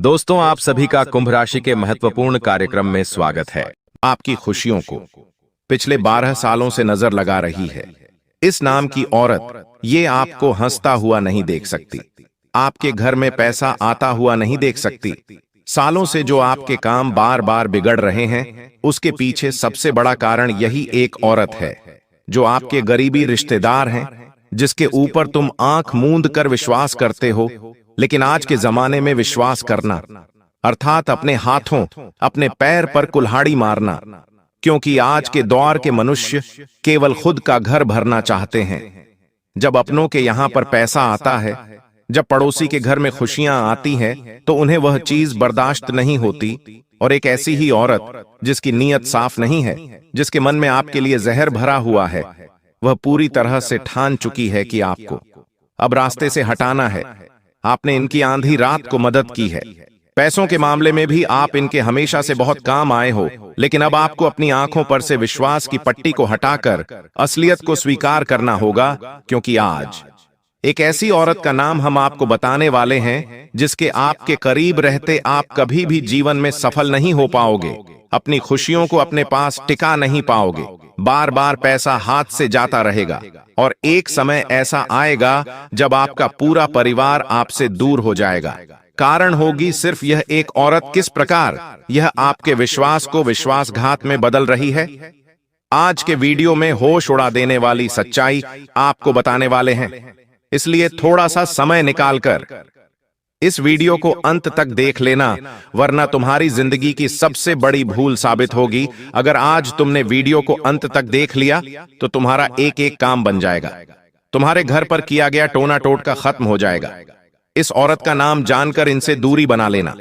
दोस्तों, आप सभी का कुंभ राशि के महत्वपूर्ण कार्यक्रम में स्वागत है। आपकी खुशियों को पिछले 12 सालों से नजर लगा रही है। इस नाम की औरत ये आपको हंसता हुआ नहीं देख सकती, आपके घर में पैसा आता हुआ नहीं देख सकती। सालों से जो आपके काम बार बार बिगड़ रहे हैं, उसके पीछे सबसे बड़ा कारण यही एक औरत है, जो आपके गरीबी रिश्तेदार हैं, जिसके ऊपर तुम आंख मूंद कर विश्वास करते हो। लेकिन आज के जमाने में विश्वास करना अर्थात अपने हाथों अपने पैर पर कुल्हाड़ी मारना, क्योंकि आज के दौर के मनुष्य केवल खुद का घर भरना चाहते हैं। जब अपनों के यहां पर पैसा आता है, जब पड़ोसी के घर में खुशियां आती हैं, तो उन्हें वह चीज बर्दाश्त नहीं होती। और एक ऐसी ही औरत जिसकी नीयत साफ नहीं है, जिसके मन में आपके लिए जहर भरा हुआ है, वह पूरी तरह से ठान चुकी है कि आपको अब रास्ते से हटाना है। आपने इनकी आंधी रात को मदद की है। पैसों के मामले में भी आप इनके हमेशा से बहुत काम आए हो, लेकिन अब आपको अपनी आंखों पर से विश्वास की पट्टी को हटाकर असलियत को स्वीकार करना होगा, क्योंकि आज एक ऐसी औरत का नाम हम आपको बताने वाले हैं, जिसके आपके करीब रहते आप कभी भी जीवन में सफल नहीं हो पाओगे, अपनी खुशियों को अपने पास टिका नहीं पाओगे, बार बार पैसा हाथ से जाता रहेगा, और एक समय ऐसा आएगा जब आपका पूरा परिवार आपसे दूर हो जाएगा। कारण होगी सिर्फ यह एक औरत किस प्रकार यह आपके विश्वास को विश्वासघात में बदल रही है। आज के वीडियो में होश उड़ा देने वाली सच्चाई आपको बताने वाले हैं, इसलिए थोड़ा सा समय निकालकर इस वीडियो को अंत तक देख लेना, वरना तुम्हारी जिंदगी की सबसे बड़ी भूल साबित होगी। अगर आज तुमने वीडियो को अंत तक देख लिया तो तुम्हारा एक एक काम बन जाएगा, तुम्हारे घर पर किया गया टोना टोटका खत्म हो जाएगा। इस औरत का नाम जानकर इनसे दूरी बना लेना,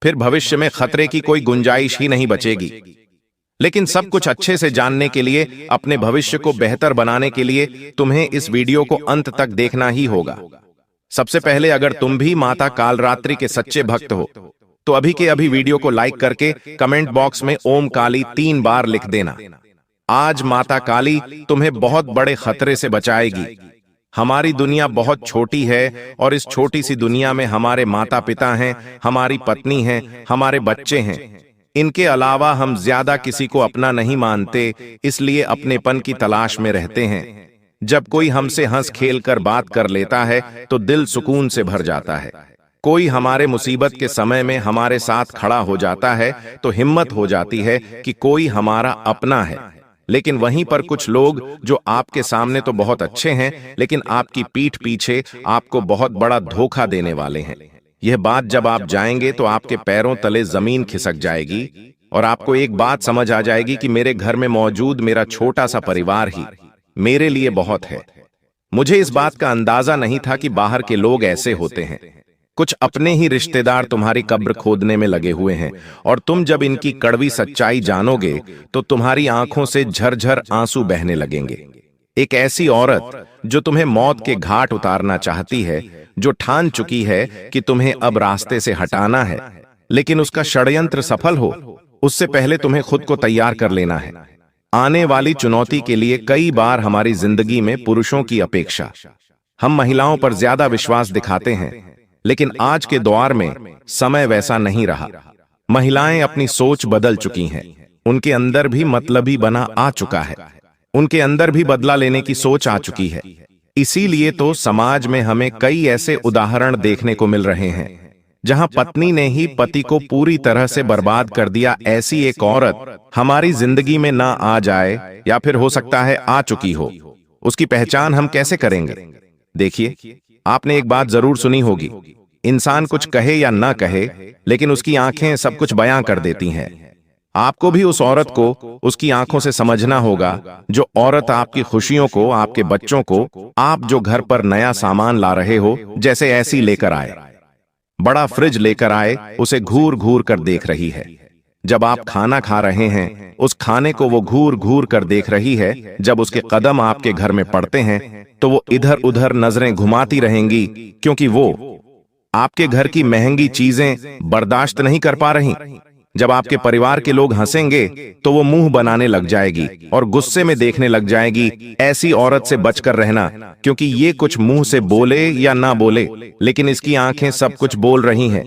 फिर भविष्य में खतरे की कोई गुंजाइश ही नहीं बचेगी। लेकिन सब कुछ अच्छे से जानने के लिए, अपने भविष्य को बेहतर बनाने के लिए तुम्हें इस वीडियो को अंत तक देखना ही होगा। सबसे पहले, अगर तुम भी माता कालरात्रि के सच्चे भक्त हो, तो अभी के अभी वीडियो को लाइक करके कमेंट बॉक्स में ओम काली 3 बार लिख देना। आज माता काली तुम्हें बहुत बड़े खतरे से बचाएगी। हमारी दुनिया बहुत छोटी है, और इस छोटी सी दुनिया में हमारे माता पिता हैं, हमारी पत्नी है, हमारे बच्चे हैं। इनके अलावा हम ज्यादा किसी को अपना नहीं मानते, इसलिए अपनेपन की तलाश में रहते हैं। जब कोई हमसे हंस खेल कर बात कर लेता है तो दिल सुकून से भर जाता है। कोई हमारे मुसीबत के समय में हमारे साथ खड़ा हो जाता है तो हिम्मत हो जाती है कि कोई हमारा अपना है। लेकिन वहीं पर कुछ लोग जो आपके सामने तो बहुत अच्छे हैं, लेकिन आपकी पीठ पीछे आपको बहुत बड़ा धोखा देने वाले हैं। यह बात जब आप जाएंगे तो आपके पैरों तले जमीन खिसक जाएगी, और आपको एक बात समझ आ जाएगी कि मेरे घर में मौजूद मेरा छोटा सा परिवार ही मेरे लिए बहुत है। मुझे इस बात का अंदाजा नहीं था कि बाहर के लोग ऐसे होते हैं। कुछ अपने ही रिश्तेदार तुम्हारी कब्र खोदने में लगे हुए हैं, और तुम जब इनकी कड़वी सच्चाई जानोगे तो तुम्हारी आंखों से झरझर आंसू बहने लगेंगे। एक ऐसी औरत जो तुम्हें मौत के घाट उतारना चाहती है, जो ठान चुकी है कि तुम्हें अब रास्ते से हटाना है, लेकिन उसका षड्यंत्र सफल हो उससे पहले तुम्हें खुद को तैयार कर लेना है। आने वाली चुनौती के लिए कई बार हमारी जिंदगी में पुरुषों की अपेक्षा हम महिलाओं पर ज्यादा विश्वास दिखाते हैं, लेकिन आज के दौर में समय वैसा नहीं रहा। महिलाएं अपनी सोच बदल चुकी हैं, उनके अंदर भी मतलबी बना आ चुका है, उनके अंदर भी बदला लेने की सोच आ चुकी है। इसीलिए तो समाज में हमें कई ऐसे उदाहरण देखने को मिल रहे हैं जहां पत्नी ने ही पति को पूरी तरह से बर्बाद कर दिया। ऐसी एक औरत हमारी जिंदगी में ना आ जाए, या फिर हो सकता है आ चुकी हो, उसकी पहचान हम कैसे करेंगे? देखिए, आपने एक बात जरूर सुनी होगी, इंसान कुछ कहे या ना कहे, लेकिन उसकी आंखें सब कुछ बयां कर देती हैं। आपको भी उस औरत को उसकी आंखों से समझना होगा, जो औरत आपकी खुशियों को, आपके बच्चों को, आप जो घर पर नया सामान ला रहे हो, जैसे ऐसी लेकर आए, बड़ा फ्रिज लेकर आए, उसे घूर घूर कर देख रही है। जब आप खाना खा रहे हैं, उस खाने को वो घूर घूर कर देख रही है। जब उसके कदम आपके घर में पड़ते हैं तो वो इधर उधर नजरें घुमाती रहेंगी, क्योंकि वो आपके घर की महंगी चीजें बर्दाश्त नहीं कर पा रही। जब आपके परिवार के लोग हंसेंगे तो वो मुंह बनाने लग जाएगी और गुस्से में देखने लग जाएगी। ऐसी औरत से बचकर रहना, क्योंकि ये कुछ मुंह से बोले या ना बोले, लेकिन इसकी आंखें सब कुछ बोल रही हैं।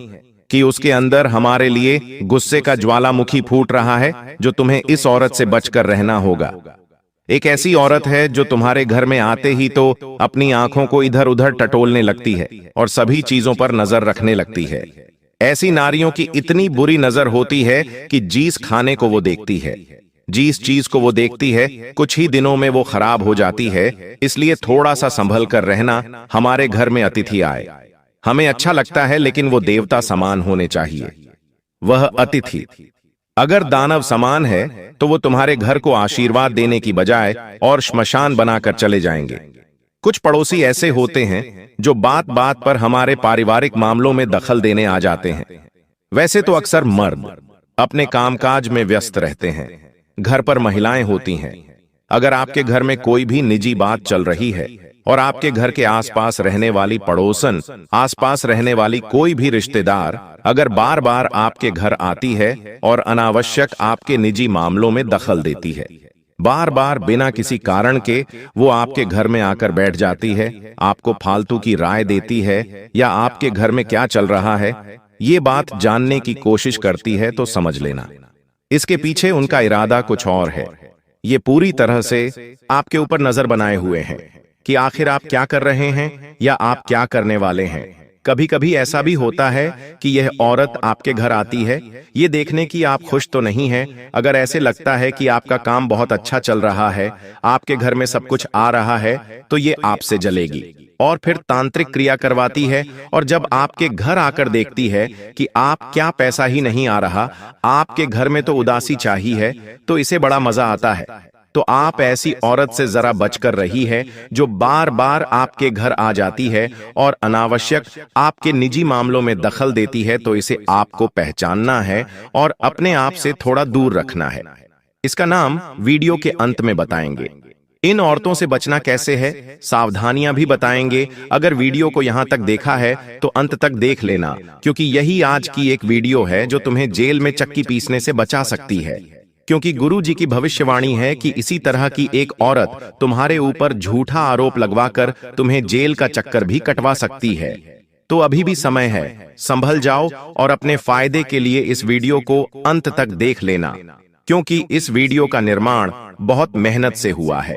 कि उसके अंदर हमारे लिए गुस्से का ज्वालामुखी फूट रहा है, जो तुम्हें इस औरत से बचकर रहना होगा। एक ऐसी औरत है जो तुम्हारे घर में आते ही तो अपनी आंखों को इधर उधर टटोलने लगती है और सभी चीजों पर नजर रखने लगती है। ऐसी नारियों की इतनी बुरी नजर होती है कि जिस खाने को वो देखती है, जिस चीज को वो देखती है, कुछ ही दिनों में वो खराब हो जाती है। इसलिए थोड़ा सा संभल कर रहना। हमारे घर में अतिथि आए, हमें अच्छा लगता है, लेकिन वो देवता समान होने चाहिए। वह अतिथि अगर दानव समान है तो वो तुम्हारे घर को आशीर्वाद देने की बजाय और श्मशान बनाकर चले जाएंगे। कुछ पड़ोसी ऐसे होते हैं जो बात बात पर हमारे पारिवारिक मामलों में दखल देने आ जाते हैं। वैसे तो अक्सर मर्द अपने कामकाज में व्यस्त रहते हैं, घर पर महिलाएं होती हैं। अगर आपके घर में कोई भी निजी बात चल रही है और आपके घर के आसपास रहने वाली पड़ोसन, आसपास रहने वाली कोई भी रिश्तेदार अगर बार बार आपके घर आती है और अनावश्यक आपके निजी मामलों में दखल देती है, बार बार बिना किसी कारण के वो आपके घर में आकर बैठ जाती है, आपको फालतू की राय देती है या आपके घर में क्या चल रहा है ये बात जानने की कोशिश करती है, तो समझ लेना इसके पीछे उनका इरादा कुछ और है। ये पूरी तरह से आपके ऊपर नजर बनाए हुए हैं कि आखिर आप क्या कर रहे हैं या आप क्या करने वाले हैं। कभी कभी ऐसा भी होता है कि यह औरत आपके घर आती है ये देखने की आप खुश तो नहीं हैं। अगर ऐसे लगता है कि आपका काम बहुत अच्छा चल रहा है, आपके घर में सब कुछ आ रहा है, तो ये आपसे जलेगी और फिर तांत्रिक क्रिया करवाती है। और जब आपके घर आकर देखती है कि आप क्या पैसा ही नहीं आ रहा, आपके घर में तो उदासी चाहिए है, तो इसे बड़ा मजा आता है। तो आप ऐसी औरत से जरा बचकर रही है जो बार बार आपके घर आ जाती है और अनावश्यक आपके निजी मामलों में दखल देती है। तो इसे आपको पहचानना है और अपने आप से थोड़ा दूर रखना है। इसका नाम वीडियो के अंत में बताएंगे। इन औरतों से बचना कैसे है, सावधानियां भी बताएंगे। अगर वीडियो को यहां तक देखा है तो अंत तक देख लेना, क्योंकि यही आज की एक वीडियो है जो तुम्हें जेल में चक्की पीसने से बचा सकती है। क्योंकि गुरु जी की भविष्यवाणी है कि इसी तरह की एक औरत तुम्हारे ऊपर झूठा आरोप लगवाकर तुम्हें जेल का चक्कर भी कटवा सकती है। तो अभी भी समय है, संभल जाओ और अपने फायदे के लिए इस वीडियो को अंत तक देख लेना, क्योंकि इस वीडियो का निर्माण बहुत मेहनत से हुआ है।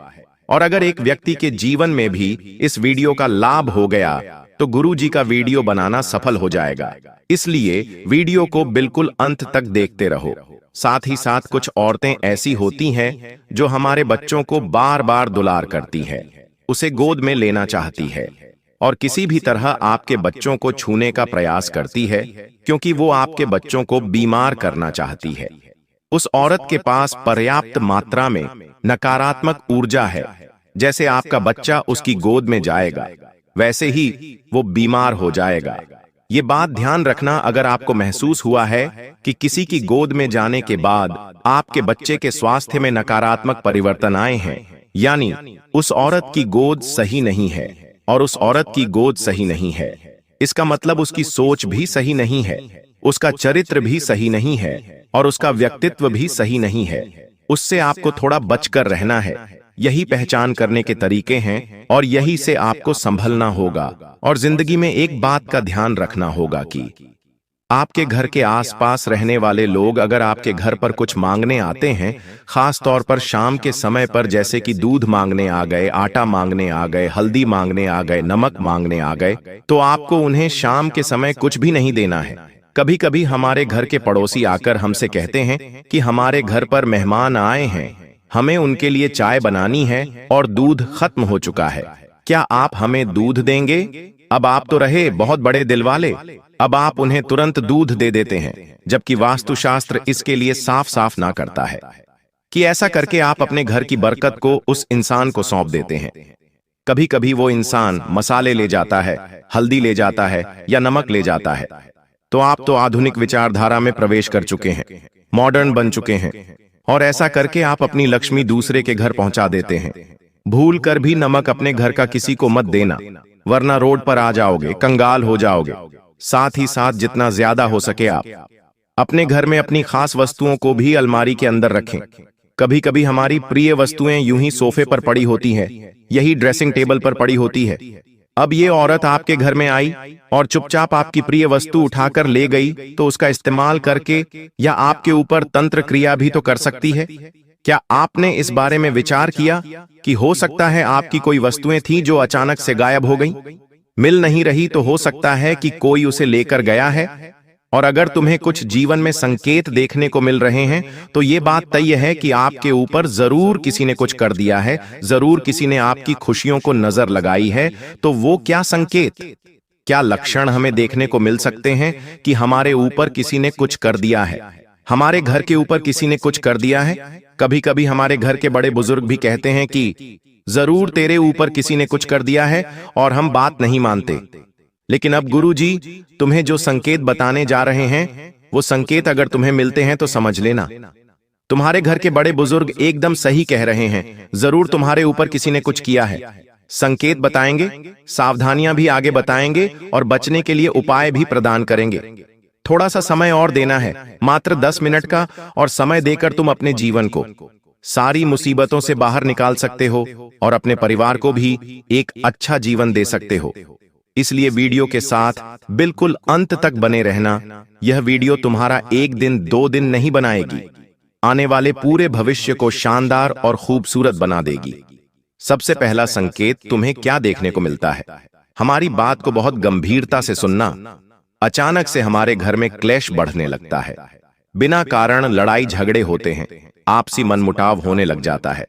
और अगर एक व्यक्ति के जीवन में भी इस वीडियो का लाभ हो गया तो गुरु जी का वीडियो बनाना सफल हो जाएगा। इसलिए वीडियो को बिल्कुल अंत तक देखते रहो। साथ ही साथ कुछ औरतें ऐसी होती हैं जो हमारे बच्चों को बार बार दुलार करती है, उसे गोद में लेना चाहती है और किसी भी तरह आपके बच्चों को छूने का प्रयास करती है, क्योंकि वो आपके बच्चों को बीमार करना चाहती है। उस औरत के पास पर्याप्त मात्रा में नकारात्मक ऊर्जा है। जैसे आपका बच्चा उसकी गोद में जाएगा वैसे ही वो बीमार हो जाएगा। ये बात ध्यान रखना, अगर आपको महसूस हुआ है कि किसी की गोद में जाने के बाद आपके बच्चे के स्वास्थ्य में नकारात्मक परिवर्तन आए हैं, यानी उस औरत की गोद सही नहीं है और उस औरत की गोद सही नहीं है, इसका मतलब उसकी सोच भी सही नहीं है, उसका चरित्र भी सही नहीं है और उसका व्यक्तित्व भी सही नहीं है। उससे आपको थोड़ा बचकर रहना है। यही पहचान करने के तरीके हैं और यही से आपको संभलना होगा। और जिंदगी में एक बात का ध्यान रखना होगा कि आपके घर के आसपास रहने वाले लोग अगर आपके घर पर कुछ मांगने आते हैं, खास तौर पर शाम के समय पर, जैसे कि दूध मांगने आ गए, आटा मांगने आ गए, हल्दी मांगने आ गए, नमक मांगने आ गए, तो आपको उन्हें शाम के समय कुछ भी नहीं देना है। कभी कभी हमारे घर के पड़ोसी आकर हमसे कहते हैं कि हमारे घर पर मेहमान आए हैं, हमें उनके लिए चाय बनानी है और दूध खत्म हो चुका है, क्या आप हमें दूध देंगे? अब आप तो रहे बहुत बड़े दिल वाले, अब आप उन्हें तुरंत दूध दे देते हैं, जबकि वास्तुशास्त्र इसके लिए साफ साफ ना करता है कि ऐसा करके आप अपने घर की बरकत को उस इंसान को सौंप देते हैं। कभी कभी वो इंसान मसाले ले जाता है, हल्दी ले जाता है या नमक ले जाता है, तो आप तो आधुनिक विचारधारा में प्रवेश कर चुके हैं, मॉडर्न बन चुके हैं, और ऐसा करके आप अपनी लक्ष्मी दूसरे के घर पहुंचा देते हैं। भूल कर भी नमक अपने घर का किसी को मत देना, वरना रोड पर आ जाओगे, कंगाल हो जाओगे। साथ ही साथ जितना ज्यादा हो सके आप अपने घर में अपनी खास वस्तुओं को भी अलमारी के अंदर रखें। कभी कभी हमारी प्रिय वस्तुएं यूं ही सोफे पर पड़ी होती हैं, यही ड्रेसिंग टेबल पर पड़ी होती है, अब ये औरत आपके घर में आई और चुपचाप आपकी प्रिय वस्तु उठाकर ले गई, तो उसका इस्तेमाल करके या आपके ऊपर तंत्र क्रिया भी तो कर सकती है। क्या आपने इस बारे में विचार किया कि हो सकता है आपकी कोई वस्तुएं थी जो अचानक से गायब हो गई, मिल नहीं रही, तो हो सकता है कि कोई उसे लेकर गया है। और अगर तुम्हें कुछ जीवन में संकेत देखने को मिल रहे हैं, तो ये बात तय है कि आपके ऊपर जरूर किसी ने कुछ कर दिया है, जरूर किसी ने आपकी खुशियों को नजर लगाई है। तो वो क्या संकेत, क्या लक्षण हमें देखने को मिल सकते हैं कि हमारे ऊपर किसी ने कुछ कर दिया है, हमारे घर के ऊपर किसी ने कुछ कर दिया है। कभी कभी हमारे घर के बड़े बुजुर्ग भी कहते हैं कि जरूर तेरे ऊपर किसी ने कुछ कर दिया है, और हम बात नहीं मानते। लेकिन अब गुरुजी तुम्हें जो संकेत बताने जा रहे हैं, वो संकेत अगर तुम्हें मिलते हैं तो समझ लेना, तुम्हारे घर के बड़े बुजुर्ग एकदम सही कह रहे हैं। जरूर तुम्हारे ऊपर किसी ने कुछ किया है। संकेत बताएंगे, सावधानियां भी आगे बताएंगे और बचने के लिए उपाय भी प्रदान करेंगे। थोड़ा सा समय और देना है, मात्र 10 मिनट का, और समय देकर तुम अपने जीवन को सारी मुसीबतों से बाहर निकाल सकते हो और अपने परिवार को भी एक अच्छा जीवन दे सकते हो। इसलिए वीडियो के साथ बिल्कुल अंत तक बने रहना। यह वीडियो तुम्हारा 1 दिन 2 दिन नहीं बनाएगी, आने वाले पूरे भविष्य को शानदार और खूबसूरत बना देगी। सबसे पहला संकेत तुम्हें क्या देखने को मिलता है? हमारी बात को बहुत गंभीरता से सुनना। अचानक से हमारे घर में क्लेश बढ़ने लगता है, बिना कारण लड़ाई झगड़े होते हैं, आपसी मनमुटाव होने लग जाता है।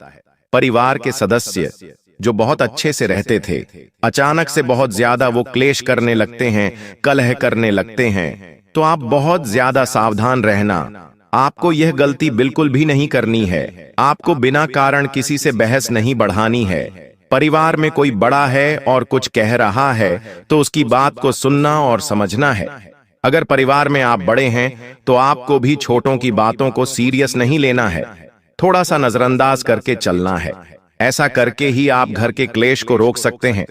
परिवार के सदस्य जो बहुत अच्छे से रहते थे, अचानक से बहुत ज्यादा वो क्लेश करने लगते हैं, कलह करने लगते हैं। तो आप बहुत ज्यादा सावधान रहना। आपको यह गलती बिल्कुल भी नहीं करनी है। आपको बिना कारण किसी से बहस नहीं बढ़ानी है। परिवार में कोई बड़ा है और कुछ कह रहा है, तो उसकी बात को सुनना और समझना है। अगर परिवार में आप बड़े हैं, तो आपको भी छोटों की बातों को सीरियस नहीं लेना है, थोड़ा सा नजरअंदाज करके चलना है। ऐसा करके ही आप घर के क्लेश को रोक सकते हैं।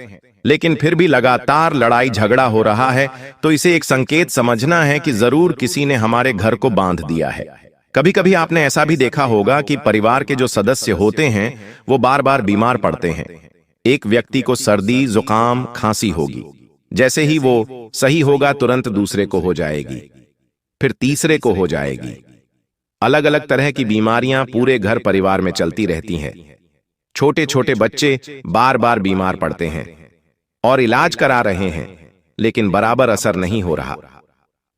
लेकिन फिर भी लगातार लड़ाई झगड़ा हो रहा है, तो इसे एक संकेत समझना है कि जरूर किसी ने हमारे घर को बांध दिया है। कभी कभी आपने ऐसा भी देखा होगा कि परिवार के जो सदस्य होते हैं, वो बार बार बीमार पड़ते हैं। एक व्यक्ति को सर्दी, जुकाम, खांसी होगी, जैसे ही वो सही होगा तुरंत दूसरे को हो जाएगी, फिर तीसरे को हो जाएगी। अलग अलग तरह की बीमारियां पूरे घर परिवार में चलती रहती हैं। छोटे छोटे बच्चे बार बार बीमार पड़ते हैं और इलाज करा रहे हैं, लेकिन बराबर असर नहीं हो रहा।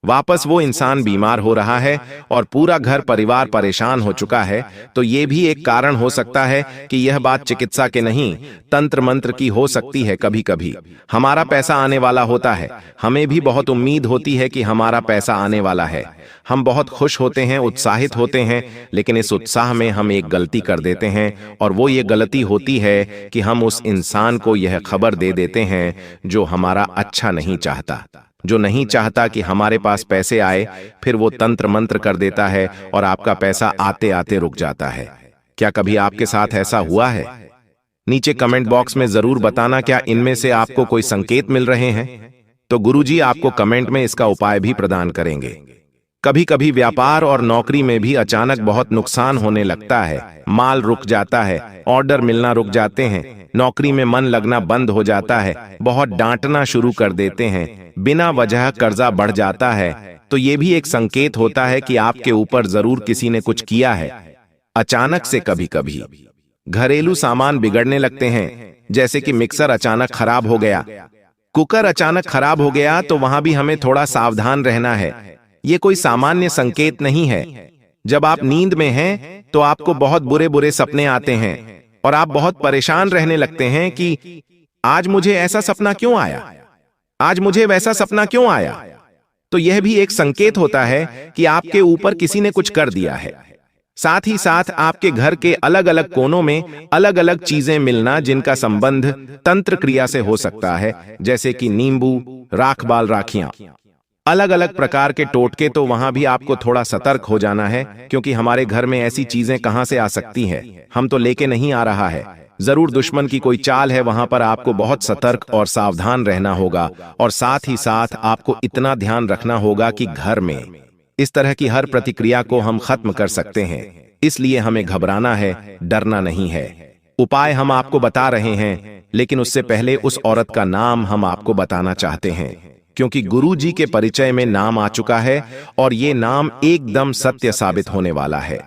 वापस वो इंसान बीमार हो रहा है और पूरा घर परिवार परेशान हो चुका है। तो ये भी एक कारण हो सकता है कि यह बात चिकित्सा के नहीं, तंत्र मंत्र की हो सकती है। कभी कभी हमारा पैसा आने वाला होता है, हमें भी बहुत उम्मीद होती है कि हमारा पैसा आने वाला है। हम बहुत खुश होते हैं, उत्साहित होते हैं, लेकिन इस उत्साह में हम एक गलती कर देते हैं, और वो ये गलती होती है कि हम उस इंसान को यह खबर दे देते हैं जो हमारा अच्छा नहीं चाहता, जो नहीं चाहता कि हमारे पास पैसे आए। फिर वो तंत्र मंत्र कर देता है और आपका पैसा आते आते रुक जाता है। क्या कभी आपके साथ ऐसा हुआ है? नीचे कमेंट बॉक्स में जरूर बताना, क्या इनमें से आपको कोई संकेत मिल रहे हैं? तो गुरुजी आपको कमेंट में इसका उपाय भी प्रदान करेंगे। कभी कभी व्यापार और नौकरी में भी अचानक बहुत नुकसान होने लगता है, माल रुक जाता है, ऑर्डर मिलना रुक जाते हैं, नौकरी में मन लगना बंद हो जाता है, बहुत डांटना शुरू कर देते हैं, बिना वजह कर्जा बढ़ जाता है। तो ये भी एक संकेत होता है कि आपके ऊपर जरूर किसी ने कुछ किया है। अचानक से कभी कभी घरेलू सामान बिगड़ने लगते हैं, जैसे कि मिक्सर अचानक खराब हो गया, कुकर अचानक खराब हो गया, तो वहां भी हमें थोड़ा सावधान रहना है। ये कोई सामान्य संकेत नहीं है। जब आप नींद में हैं, तो आपको बहुत बुरे बुरे सपने आते हैं और आप बहुत परेशान रहने लगते हैं कि आज मुझे ऐसा सपना क्यों आया, आज मुझे वैसा सपना क्यों आया। तो यह भी एक संकेत होता है कि आपके ऊपर किसी ने कुछ कर दिया है। साथ ही साथ आपके घर के अलग अलग कोनों में अलग अलग चीजें मिलना, जिनका संबंध तंत्र क्रिया से हो सकता है, जैसे कि नींबू, राखबाल राखियां, अलग अलग प्रकार के टोटके। तो वहां भी आपको थोड़ा सतर्क हो जाना है, क्योंकि हमारे घर में ऐसी चीजें कहां से आ सकती हैं, हम तो लेके नहीं आ रहा है। जरूर दुश्मन की कोई चाल है, वहां पर आपको बहुत सतर्क और सावधान रहना होगा। और साथ ही साथ आपको इतना ध्यान रखना होगा कि घर में इस तरह की हर प्रतिक्रिया को हम खत्म कर सकते हैं। इसलिए हमें घबराना है, डरना नहीं है। उपाय हम आपको बता रहे हैं, लेकिन उससे पहले उस औरत का नाम हम आपको बताना चाहते हैं, क्योंकि गुरुजी के परिचय में नाम आ चुका है और ये नाम एकदम सत्य साबित होने वाला है।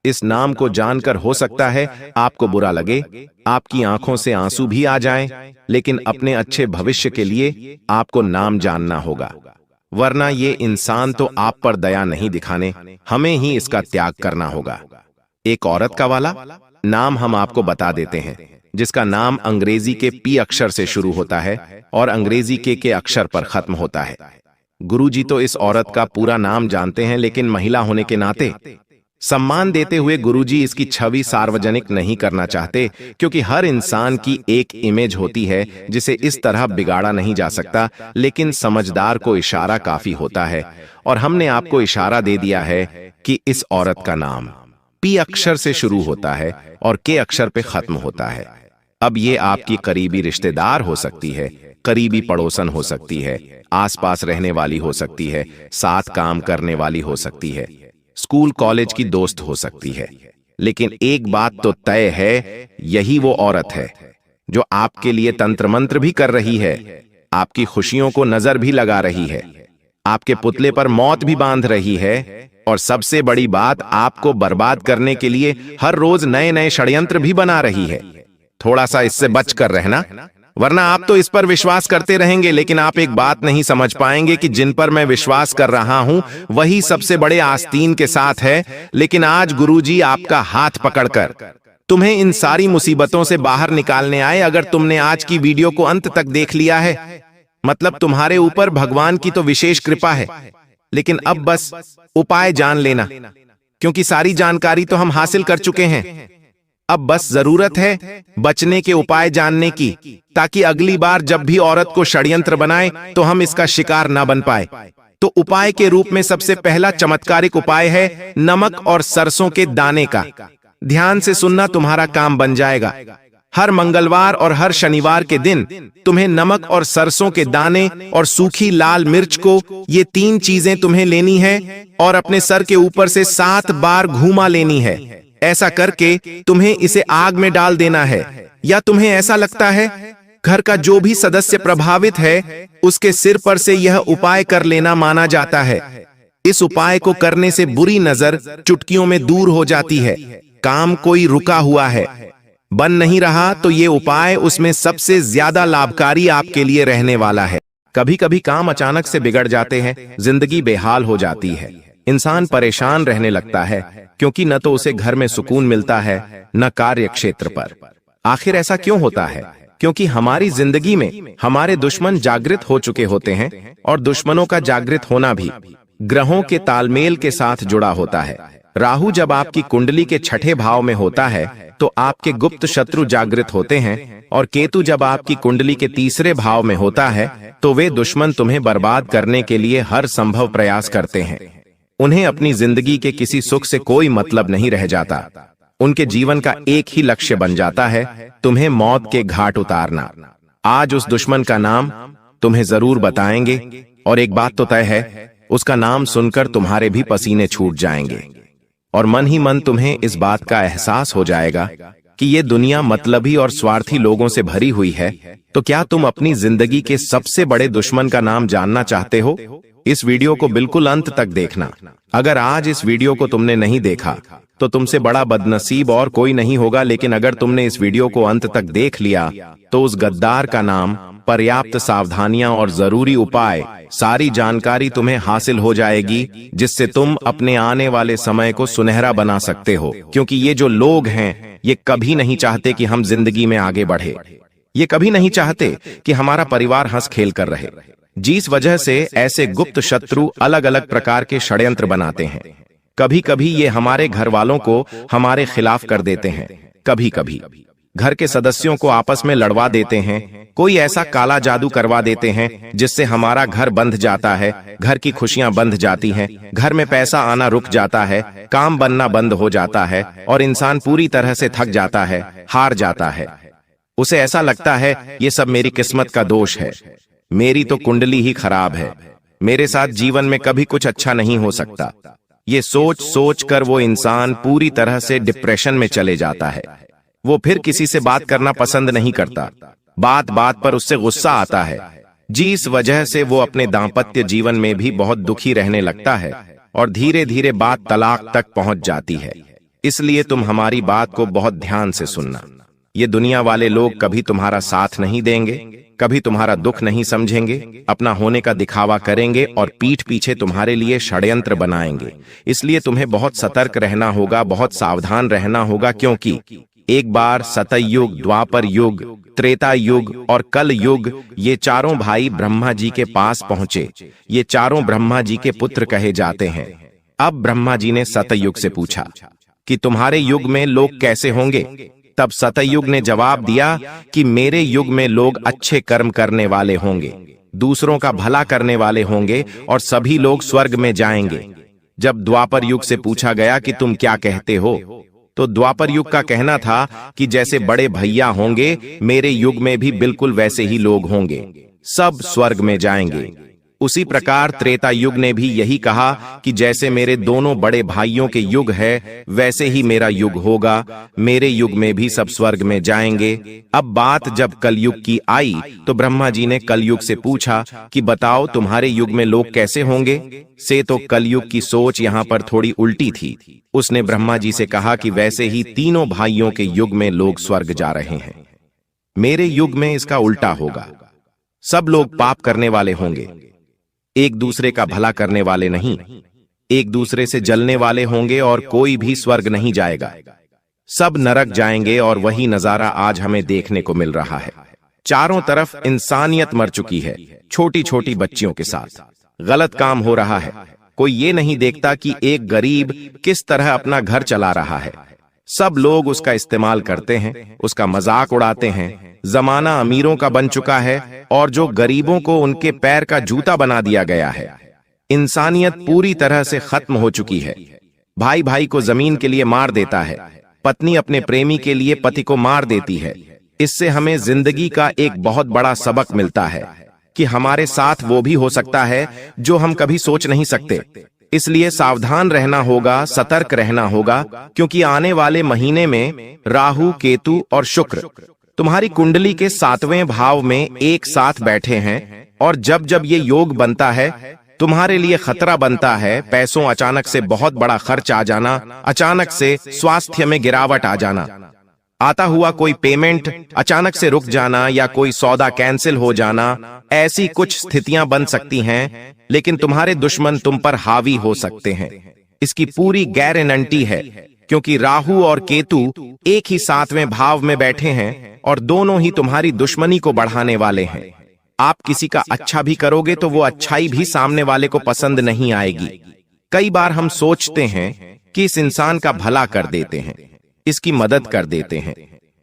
इस नाम को जानकर हो सकता है आपको बुरा लगे, आपकी आंखों से आंसू भी आ जाएं, लेकिन अपने अच्छे भविष्य के लिए आपको नाम जानना होगा, वरना ये इंसान तो आप पर दया नहीं दिखाने, हमें ही इसका त्याग करना होगा। एक औरत का वाला नाम हम आपको बता देते हैं, जिसका नाम अंग्रेजी के पी अक्षर से शुरू होता है और अंग्रेजी के अक्षर पर खत्म होता है। गुरुजी तो इस औरत का पूरा नाम जानते हैं, लेकिन महिला होने के नाते सम्मान देते हुए गुरुजी इसकी छवि सार्वजनिक नहीं करना चाहते, क्योंकि हर इंसान की एक इमेज होती है जिसे इस तरह बिगाड़ा नहीं जा सकता, लेकिन समझदार को इशारा काफी होता है और हमने आपको इशारा दे दिया है कि इस औरत का नाम पी अक्षर से शुरू होता है और के अक्षर पे खत्म होता है। अब ये आपकी करीबी रिश्तेदार हो सकती है, करीबी पड़ोसन हो सकती है, आसपास रहने वाली हो सकती है, साथ काम करने वाली हो सकती है, स्कूल कॉलेज की दोस्त हो सकती है, लेकिन एक बात तो तय है, यही वो औरत है जो आपके लिए तंत्र मंत्र भी कर रही है, आपकी खुशियों को नजर भी लगा रही है, आपके पुतले पर मौत भी बांध रही है, और सबसे बड़ी बात, आपको बर्बाद करने के लिए हर रोज नए नए षड्यंत्र भी बना रही है। थोड़ा सा इससे बचकर रहना, वरना आप तो इस पर विश्वास करते रहेंगे, लेकिन आप एक बात नहीं समझ पाएंगे कि जिन पर मैं विश्वास कर रहा हूं वही सबसे बड़े आस्तीन के साथ है। लेकिन आज गुरुजी आपका हाथ पकड़कर तुम्हें इन सारी मुसीबतों से बाहर निकालने आए। अगर तुमने आज की वीडियो को अंत तक देख लिया है, मतलब तुम्हारे ऊपर भगवान की तो विशेष कृपा है, लेकिन अब बस उपाय जान लेना, क्योंकि सारी जानकारी तो हम हासिल कर चुके हैं। अब बस जरूरत है बचने के उपाय जानने की, ताकि अगली बार जब भी औरत को षड्यंत्र बनाए तो हम इसका शिकार ना बन पाए। तो उपाय के रूप में सबसे पहला चमत्कारिक उपाय है नमक और सरसों के दाने का। ध्यान से सुनना, तुम्हारा काम बन जाएगा। हर मंगलवार और हर शनिवार के दिन तुम्हें नमक और सरसों के दाने और सूखी लाल मिर्च को, ये 3 चीजें तुम्हें लेनी है और अपने सर के ऊपर से 7 बार घुमा लेनी है। ऐसा करके तुम्हें इसे आग में डाल देना है, या तुम्हें ऐसा लगता है घर का जो भी सदस्य प्रभावित है उसके सिर पर से यह उपाय कर लेना माना जाता है। इस उपाय को करने से बुरी नजर चुटकियों में दूर हो जाती है। काम कोई रुका हुआ है, बन नहीं रहा, तो ये उपाय उसमें सबसे ज्यादा लाभकारी आपके लिए रहने वाला है। कभी कभी काम अचानक से बिगड़ जाते हैं, जिंदगी बेहाल हो जाती है, इंसान परेशान रहने लगता है, क्योंकि न तो उसे घर में सुकून मिलता है न कार्य क्षेत्र पर। आखिर ऐसा क्यों होता है? क्योंकि हमारी जिंदगी में हमारे दुश्मन जागृत हो चुके होते हैं, और दुश्मनों का जागृत होना भी ग्रहों के तालमेल के साथ जुड़ा होता है। राहु जब आपकी कुंडली के 6ठे भाव में होता है तो आपके गुप्त शत्रु जागृत होते हैं, और केतु जब आपकी कुंडली के 3रे भाव में होता है तो वे दुश्मन तुम्हें बर्बाद करने के लिए हर संभव प्रयास करते हैं। उन्हें अपनी जिंदगी के किसी सुख से कोई मतलब नहीं रह जाता। उनके जीवन का एक ही लक्ष्य बन जाता है, तुम्हें मौत के घाट उतारना। आज उस दुश्मन का नाम तुम्हें जरूर बताएंगे, और एक बात तो तय है, उसका नाम सुनकर तुम्हारे भी पसीने छूट जाएंगे, और मन ही मन तुम्हें इस बात का एहसास हो जाएगा कि ये दुनिया मतलबी और स्वार्थी लोगों से भरी हुई है। तो क्या तुम अपनी जिंदगी के सबसे बड़े दुश्मन का नाम जानना चाहते हो? इस वीडियो को बिल्कुल अंत तक देखना। अगर आज इस वीडियो को तुमने नहीं देखा तो तुमसे बड़ा बदनसीब और कोई नहीं होगा, लेकिन अगर तुमने इस वीडियो को अंत तक देख लिया तो उस गद्दार का नाम, पर्याप्त सावधानियां और जरूरी उपाय, सारी जानकारी तुम्हें हासिल हो जाएगी, जिससे तुम अपने आने वाले समय को सुनहरा बना सकते हो। क्योंकि ये जो लोग हैं ये कभी नहीं चाहते कि हम जिंदगी में आगे बढ़े, ये कभी नहीं चाहते कि हमारा परिवार हंस खेल कर रहे, जिस वजह से ऐसे गुप्त शत्रु अलग अलग प्रकार के षड्यंत्र बनाते हैं। कभी कभी ये हमारे घर वालों को हमारे खिलाफ कर देते हैं, कभी कभी घर के सदस्यों को आपस में लड़वा देते हैं, कोई ऐसा काला जादू करवा देते हैं जिससे हमारा घर बंध जाता है, घर की खुशियां बंध जाती हैं, घर में पैसा आना रुक जाता है, काम बनना बंद हो जाता है, और इंसान पूरी तरह से थक जाता है, हार जाता है। उसे ऐसा लगता है ये सब मेरी किस्मत का दोष है, मेरी तो कुंडली ही खराब है, मेरे साथ जीवन में कभी कुछ अच्छा नहीं हो सकता। ये सोच सोच कर वो इंसान पूरी तरह से डिप्रेशन में चले जाता है। वो फिर किसी से बात करना पसंद नहीं करता। बात बात पर उससे गुस्सा आता है। जी, इस वजह से वो अपने दाम्पत्य जीवन में भी बहुत दुखी रहने लगता है और धीरे धीरे बात तलाक तक पहुंच जाती है। इसलिए तुम हमारी बात को बहुत ध्यान से सुनना। ये दुनिया वाले लोग कभी तुम्हारा साथ नहीं देंगे, कभी तुम्हारा दुख नहीं समझेंगे, अपना होने का दिखावा करेंगे और पीठ पीछे तुम्हारे लिए षड्यंत्र बनाएंगे। इसलिए तुम्हें बहुत सतर्क रहना होगा, बहुत सावधान रहना होगा, क्योंकि एक बार सतयुग, द्वापर युग, त्रेता युग और कल युग, ये चारों भाई ब्रह्मा जी के पास पहुंचे। ये चारों ब्रह्मा जी के पुत्र कहे जाते हैं। अब ब्रह्मा जी ने सतयुग से पूछा कि तुम्हारे युग में लोग कैसे होंगे? तब सतयुग ने जवाब दिया कि मेरे युग में लोग अच्छे कर्म करने वाले होंगे, दूसरों का भला करने वाले होंगे और सभी लोग स्वर्ग में जाएंगे। जब द्वापर युग से पूछा गया कि तुम क्या कहते हो, तो द्वापर युग का कहना था कि जैसे बड़े भैया होंगे, मेरे युग में भी बिल्कुल वैसे ही लोग होंगे, सब स्वर्ग में जाएंगे। उसी प्रकार त्रेता युग ने भी यही कहा कि जैसे मेरे दोनों बड़े भाइयों के युग है, वैसे ही मेरा युग होगा, मेरे युग में भी सब स्वर्ग में जाएंगे। अब बात जब कलयुग की आई तो ब्रह्मा जी ने कलयुग से पूछा कि बताओ तुम्हारे युग में लोग कैसे होंगे? से तो कलयुग की सोच यहाँ पर थोड़ी उल्टी थी। उसने ब्रह्मा जी से कहा कि वैसे ही तीनों भाइयों के युग में लोग स्वर्ग जा रहे हैं, मेरे युग में इसका उल्टा होगा। सब लोग पाप करने वाले होंगे, एक दूसरे का भला करने वाले नहीं, एक दूसरे से जलने वाले होंगे और कोई भी स्वर्ग नहीं जाएगा, सब नरक जाएंगे। और वही नजारा आज हमें देखने को मिल रहा है। चारों तरफ इंसानियत मर चुकी है, छोटी छोटी बच्चियों के साथ गलत काम हो रहा है। कोई ये नहीं देखता कि एक गरीब किस तरह अपना घर चला रहा है। सब लोग उसका इस्तेमाल करते हैं, उसका मजाक उड़ाते हैं। जमाना अमीरों का बन चुका है और जो गरीबों को उनके पैर का जूता बना दिया गया है। इंसानियत पूरी तरह से खत्म हो चुकी है। भाई भाई को जमीन के लिए मार देता है, पत्नी अपने प्रेमी के लिए पति को मार देती है। इससे हमें जिंदगी का एक बहुत बड़ा सबक मिलता है कि हमारे साथ वो भी हो सकता है जो हम कभी सोच नहीं सकते। इसलिए सावधान रहना होगा, सतर्क रहना होगा, क्योंकि आने वाले महीने में राहु, केतु और शुक्र तुम्हारी कुंडली के 7वें भाव में एक साथ बैठे हैं। और जब जब ये योग बनता है, तुम्हारे लिए खतरा बनता है। पैसों अचानक से बहुत बड़ा खर्च आ जाना, अचानक से स्वास्थ्य में गिरावट आ जाना, आता हुआ कोई पेमेंट अचानक से रुक जाना या कोई सौदा कैंसिल हो जाना, ऐसी कुछ स्थितियां बन सकती हैं। लेकिन तुम्हारे दुश्मन तुम पर हावी हो सकते हैं, इसकी पूरी गारंटी है, क्योंकि राहु और केतु एक ही 7वें भाव में बैठे हैं और दोनों ही तुम्हारी दुश्मनी को बढ़ाने वाले हैं। आप किसी का अच्छा भी करोगे तो वो अच्छाई भी सामने वाले को पसंद नहीं आएगी। कई बार हम सोचते हैं कि इस इंसान का भला कर देते हैं, इसकी मदद कर देते हैं,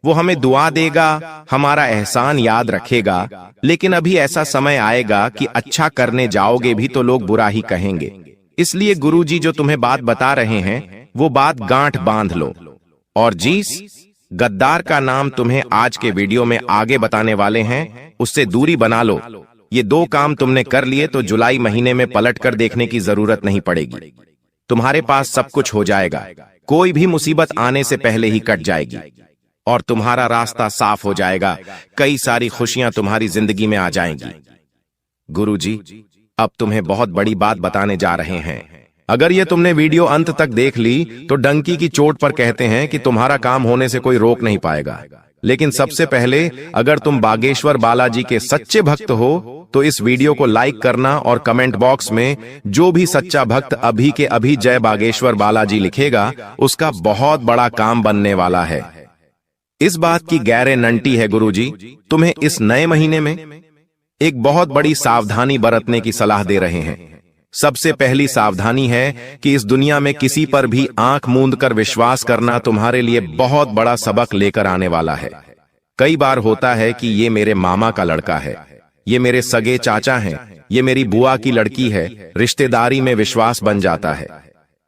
वो हमें दुआ देगा, हमारा एहसान याद रखेगा। लेकिन अभी ऐसा समय आएगा कि अच्छा करने जाओगे भी तो लोग बुरा ही कहेंगे। इसलिए गुरुजी जो तुम्हें बात बता रहे हैं, वो बात गांठ बांध लो। और जिस गद्दार का नाम तुम्हें आज के वीडियो में आगे बताने वाले हैं, उससे दूरी बना लो। ये 2 काम तुमने कर लिए तो जुलाई महीने में पलट कर देखने की जरूरत नहीं पड़ेगी। तुम्हारे पास सब कुछ हो जाएगा, कोई भी मुसीबत आने से पहले ही कट जाएगी और तुम्हारा रास्ता साफ हो जाएगा। कई सारी खुशियां तुम्हारी जिंदगी में आ जाएंगी। गुरुजी अब तुम्हें बहुत बड़ी बात बताने जा रहे हैं। अगर ये तुमने वीडियो अंत तक देख ली तो डंकी की चोट पर कहते हैं कि तुम्हारा काम होने से कोई रोक नहीं पाएगा। लेकिन सबसे पहले अगर तुम बागेश्वर बालाजी के सच्चे भक्त हो तो इस वीडियो को लाइक करना और कमेंट बॉक्स में जो भी सच्चा भक्त अभी के अभी जय बागेश्वर बालाजी लिखेगा, उसका बहुत बड़ा काम बनने वाला है। इस बात की गारंटी है गुरुजी, तुम्हें इस नए महीने में एक बहुत बड़ी सावधानी बरतने की सलाह दे रहे हैं। सबसे पहली सावधानी है कि इस दुनिया में किसी पर भी आंख मूंद कर विश्वास करना तुम्हारे लिए बहुत बड़ा सबक लेकर आने वाला है। कई बार होता है कि ये मेरे मामा का लड़का है, ये मेरे सगे चाचा हैं, ये मेरी बुआ की लड़की है, रिश्तेदारी में विश्वास बन जाता है।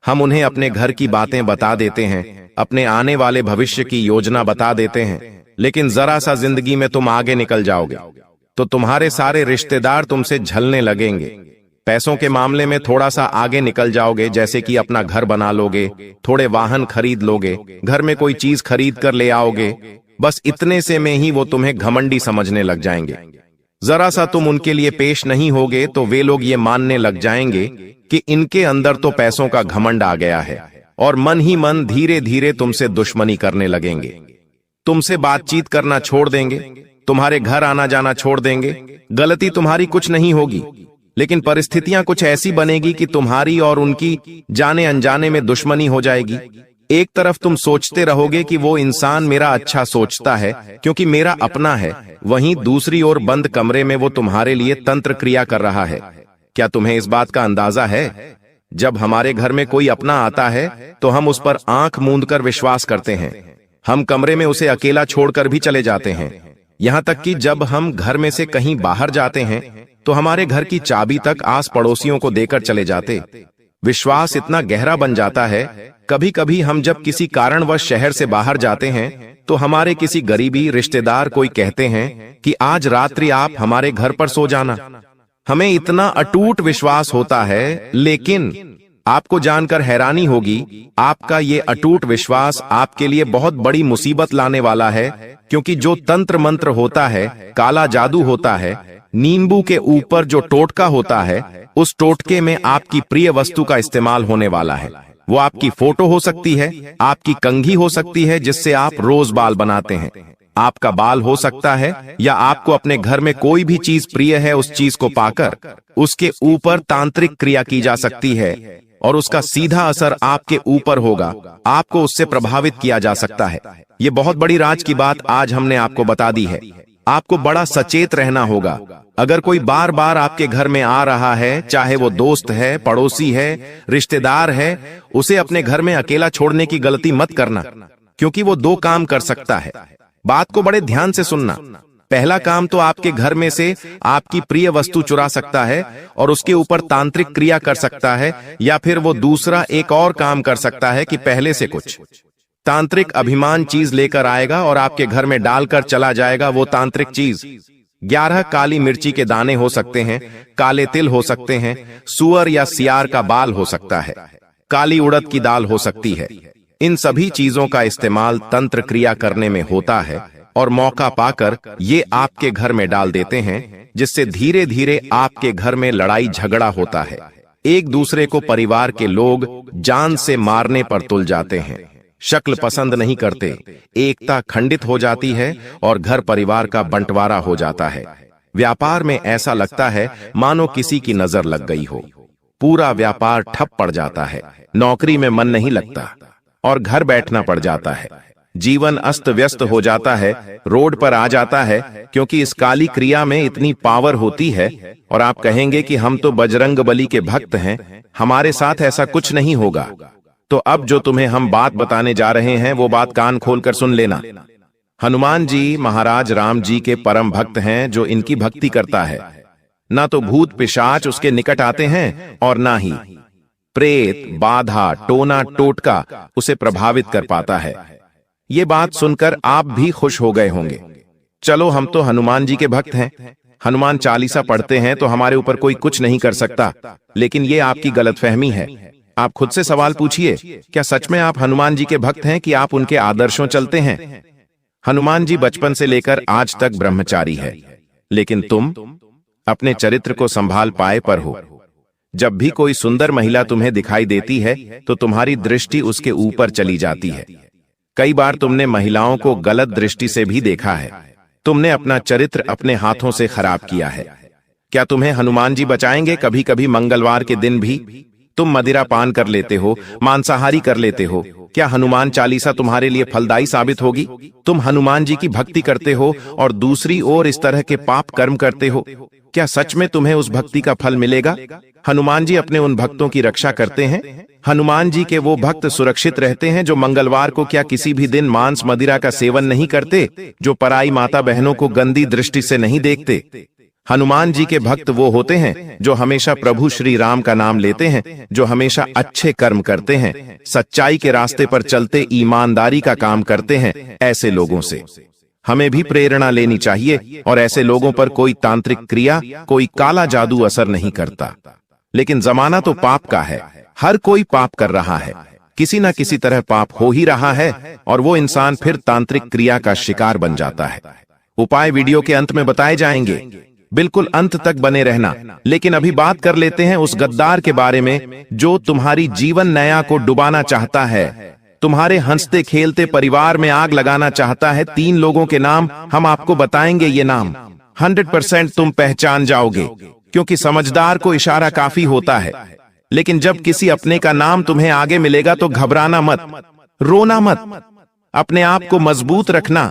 हम उन्हें अपने घर की बातें बता देते हैं, अपने आने वाले भविष्य की योजना बता देते हैं। लेकिन जरा सा जिंदगी में तुम आगे निकल जाओगे तो तुम्हारे सारे रिश्तेदार तुमसे झलने लगेंगे। पैसों के मामले में थोड़ा सा आगे निकल जाओगे, जैसे कि अपना घर बना लोगे, थोड़े वाहन खरीद लोगे, घर में कोई चीज खरीद कर ले आओगे। बस इतने से में ही वो तुम्हें घमंडी समझने लग जाएंगे। जरा सा तुम उनके लिए पेश नहीं होगे तो वे लोग ये मानने लग जाएंगे कि इनके अंदर तो पैसों का घमंड आ गया है, और मन ही मन धीरे धीरे तुमसे दुश्मनी करने लगेंगे। तुमसे बातचीत करना छोड़ देंगे, तुम्हारे घर आना जाना छोड़ देंगे। गलती तुम्हारी कुछ नहीं होगी, लेकिन परिस्थितियां कुछ ऐसी बनेगी कि तुम्हारी और उनकी जाने अनजाने में दुश्मनी हो जाएगी। एक तरफ तुम सोचते रहोगे कि वो इंसान मेरा अच्छा सोचता है क्योंकि मेरा अपना है, वहीं दूसरी ओर बंद कमरे में वो तुम्हारे लिए तंत्र क्रिया कर रहा है। क्या तुम्हें इस बात का अंदाजा है? जब हमारे घर में कोई अपना आता है तो हम उस पर आंख मूंद कर विश्वास करते हैं। हम कमरे में उसे अकेला छोड़कर भी चले जाते हैं। यहां तक कि जब हम घर में से कहीं बाहर जाते हैं तो हमारे घर की चाबी तक आस पड़ोसियों को देकर चले जाते। विश्वास इतना गहरा बन जाता है, कभी कभी हम जब किसी कारणवश शहर से बाहर जाते हैं तो हमारे किसी गरीबी रिश्तेदार कोई कहते हैं कि आज रात्रि आप हमारे घर पर सो जाना। हमें इतना अटूट विश्वास होता है, लेकिन आपको जानकर हैरानी होगी, आपका ये अटूट विश्वास आपके लिए बहुत बड़ी मुसीबत लाने वाला है, क्योंकि जो तंत्र मंत्र होता है, काला जादू होता है, नींबू के ऊपर जो टोटका होता है, उस टोटके में आपकी प्रिय वस्तु का इस्तेमाल होने वाला है। वो आपकी फोटो हो सकती है, आपकी कंघी हो सकती है जिससे आप रोज बाल बनाते हैं, आपका बाल हो सकता है, या आपको अपने घर में कोई भी चीज प्रिय है उस चीज को पाकर उसके ऊपर तांत्रिक क्रिया की जा सकती है और उसका सीधा असर आपके ऊपर होगा, आपको उससे प्रभावित किया जा सकता है। ये बहुत बड़ी राज की बात आज हमने आपको बता दी है। आपको बड़ा सचेत रहना होगा। अगर कोई बार बार आपके घर में आ रहा है, चाहे वो दोस्त है, पड़ोसी है, रिश्तेदार है, उसे अपने घर में अकेला छोड़ने की गलती मत करना, क्योंकि वो दो काम कर सकता है। बात को बड़े ध्यान से सुनना। पहला काम तो आपके घर में से आपकी प्रिय वस्तु चुरा सकता है और उसके ऊपर तांत्रिक क्रिया कर सकता है, या फिर वो दूसरा एक और काम कर सकता है कि पहले से कुछ तांत्रिक अभिमान चीज लेकर आएगा और आपके घर में डालकर चला जाएगा। वो तांत्रिक चीज 11 काली मिर्ची के दाने हो सकते हैं, काले तिल हो सकते हैं, सुअर या सियार का बाल हो सकता है, काली उड़द की दाल हो सकती है। इन सभी चीजों का इस्तेमाल तंत्र क्रिया करने में होता है और मौका पाकर ये आपके घर में डाल देते हैं, जिससे धीरे धीरे आपके घर में लड़ाई झगड़ा होता है। एक दूसरे को परिवार के लोग जान से मारने पर तुल जाते हैं, शक्ल पसंद नहीं करते, एकता खंडित हो जाती है और घर परिवार का बंटवारा हो जाता है। व्यापार में ऐसा लगता है मानो किसी की नजर लग गई हो, पूरा व्यापार ठप पड़ जाता है, नौकरी में मन नहीं लगता और घर बैठना पड़ जाता है। जीवन अस्त व्यस्त हो जाता है, रोड पर आ जाता है, क्योंकि इस काली क्रिया में इतनी पावर होती है। और आप कहेंगे कि हम तो बजरंग बली के भक्त हैं, हमारे साथ ऐसा कुछ नहीं होगा। तो अब जो तुम्हें हम बात बताने जा रहे हैं वो बात कान खोलकर सुन लेना। हनुमान जी महाराज राम जी के परम भक्त हैं जो इनकी भक्ति करता है। ना तो भूत पिशाच उसके निकट आते हैं और ना ही प्रेत बाधा टोना टोटका उसे प्रभावित कर पाता है। ये बात सुनकर आप भी खुश हो गए होंगे। चलो, हम तो हनुमान जी के भक्त हैं, हनुमान चालीसा पढ़ते हैं तो हमारे ऊपर कोई कुछ नहीं कर सकता। लेकिन ये आपकी गलतफहमी है। आप खुद से सवाल पूछिए, क्या सच में आप हनुमान जी के भक्त हैं कि आप उनके आदर्शों चलते हैं? हनुमान जी बचपन से लेकर आज तक ब्रह्मचारी है, लेकिन तुम अपने चरित्र को संभाल पाए पर हो। जब भी कोई सुंदर महिला तुम्हें दिखाई देती है तो तुम्हारी दृष्टि उसके ऊपर चली जाती है। कई बार तुमने महिलाओं को गलत दृष्टि से भी देखा है। तुमने अपना चरित्र अपने हाथों से खराब किया है। क्या तुम्हें हनुमान जी बचाएंगे? कभी कभी मंगलवार के दिन भी तुम मदिरा पान कर लेते हो, मांसाहारी कर लेते हो। क्या हनुमान चालीसा तुम्हारे लिए फलदायी साबित होगी? तुम हनुमान जी की भक्ति करते हो और दूसरी ओर इस तरह के पाप कर्म करते हो। क्या सच में तुम्हें उस भक्ति का फल मिलेगा? हनुमान जी अपने उन भक्तों की रक्षा करते हैं। हनुमान जी के वो भक्त सुरक्षित रहते हैं जो मंगलवार को क्या किसी भी दिन मांस मदिरा का सेवन नहीं करते, जो पराई माता बहनों को गंदी दृष्टि से नहीं देखते। हनुमान जी के भक्त वो होते हैं जो हमेशा प्रभु श्री राम का नाम लेते हैं, जो हमेशा अच्छे कर्म करते हैं, सच्चाई के रास्ते पर चलते ईमानदारी का काम करते हैं। ऐसे लोगों से हमें भी प्रेरणा लेनी चाहिए और ऐसे लोगों पर कोई तांत्रिक क्रिया, कोई काला जादू असर नहीं करता। लेकिन जमाना तो पाप का है। हर कोई पाप कर रहा है, किसी ना किसी तरह पाप हो ही रहा है और वो इंसान फिर तांत्रिक क्रिया का शिकार बन जाता है। उपाय वीडियो के अंत में बताए जाएंगे, बिल्कुल अंत तक बने रहना। लेकिन अभी बात कर लेते हैं उस गद्दार के बारे में जो तुम्हारी जीवन नया को डुबाना चाहता है, तुम्हारे हंसते खेलते परिवार में आग लगाना चाहता है। 3 लोगों के नाम हम आपको बताएंगे। ये नाम 100% तुम पहचान जाओगे, क्योंकि समझदार को इशारा काफी होता है। लेकिन जब किसी अपने का नाम तुम्हें आगे मिलेगा तो घबराना मत, रोना मत, अपने आप को मजबूत रखना,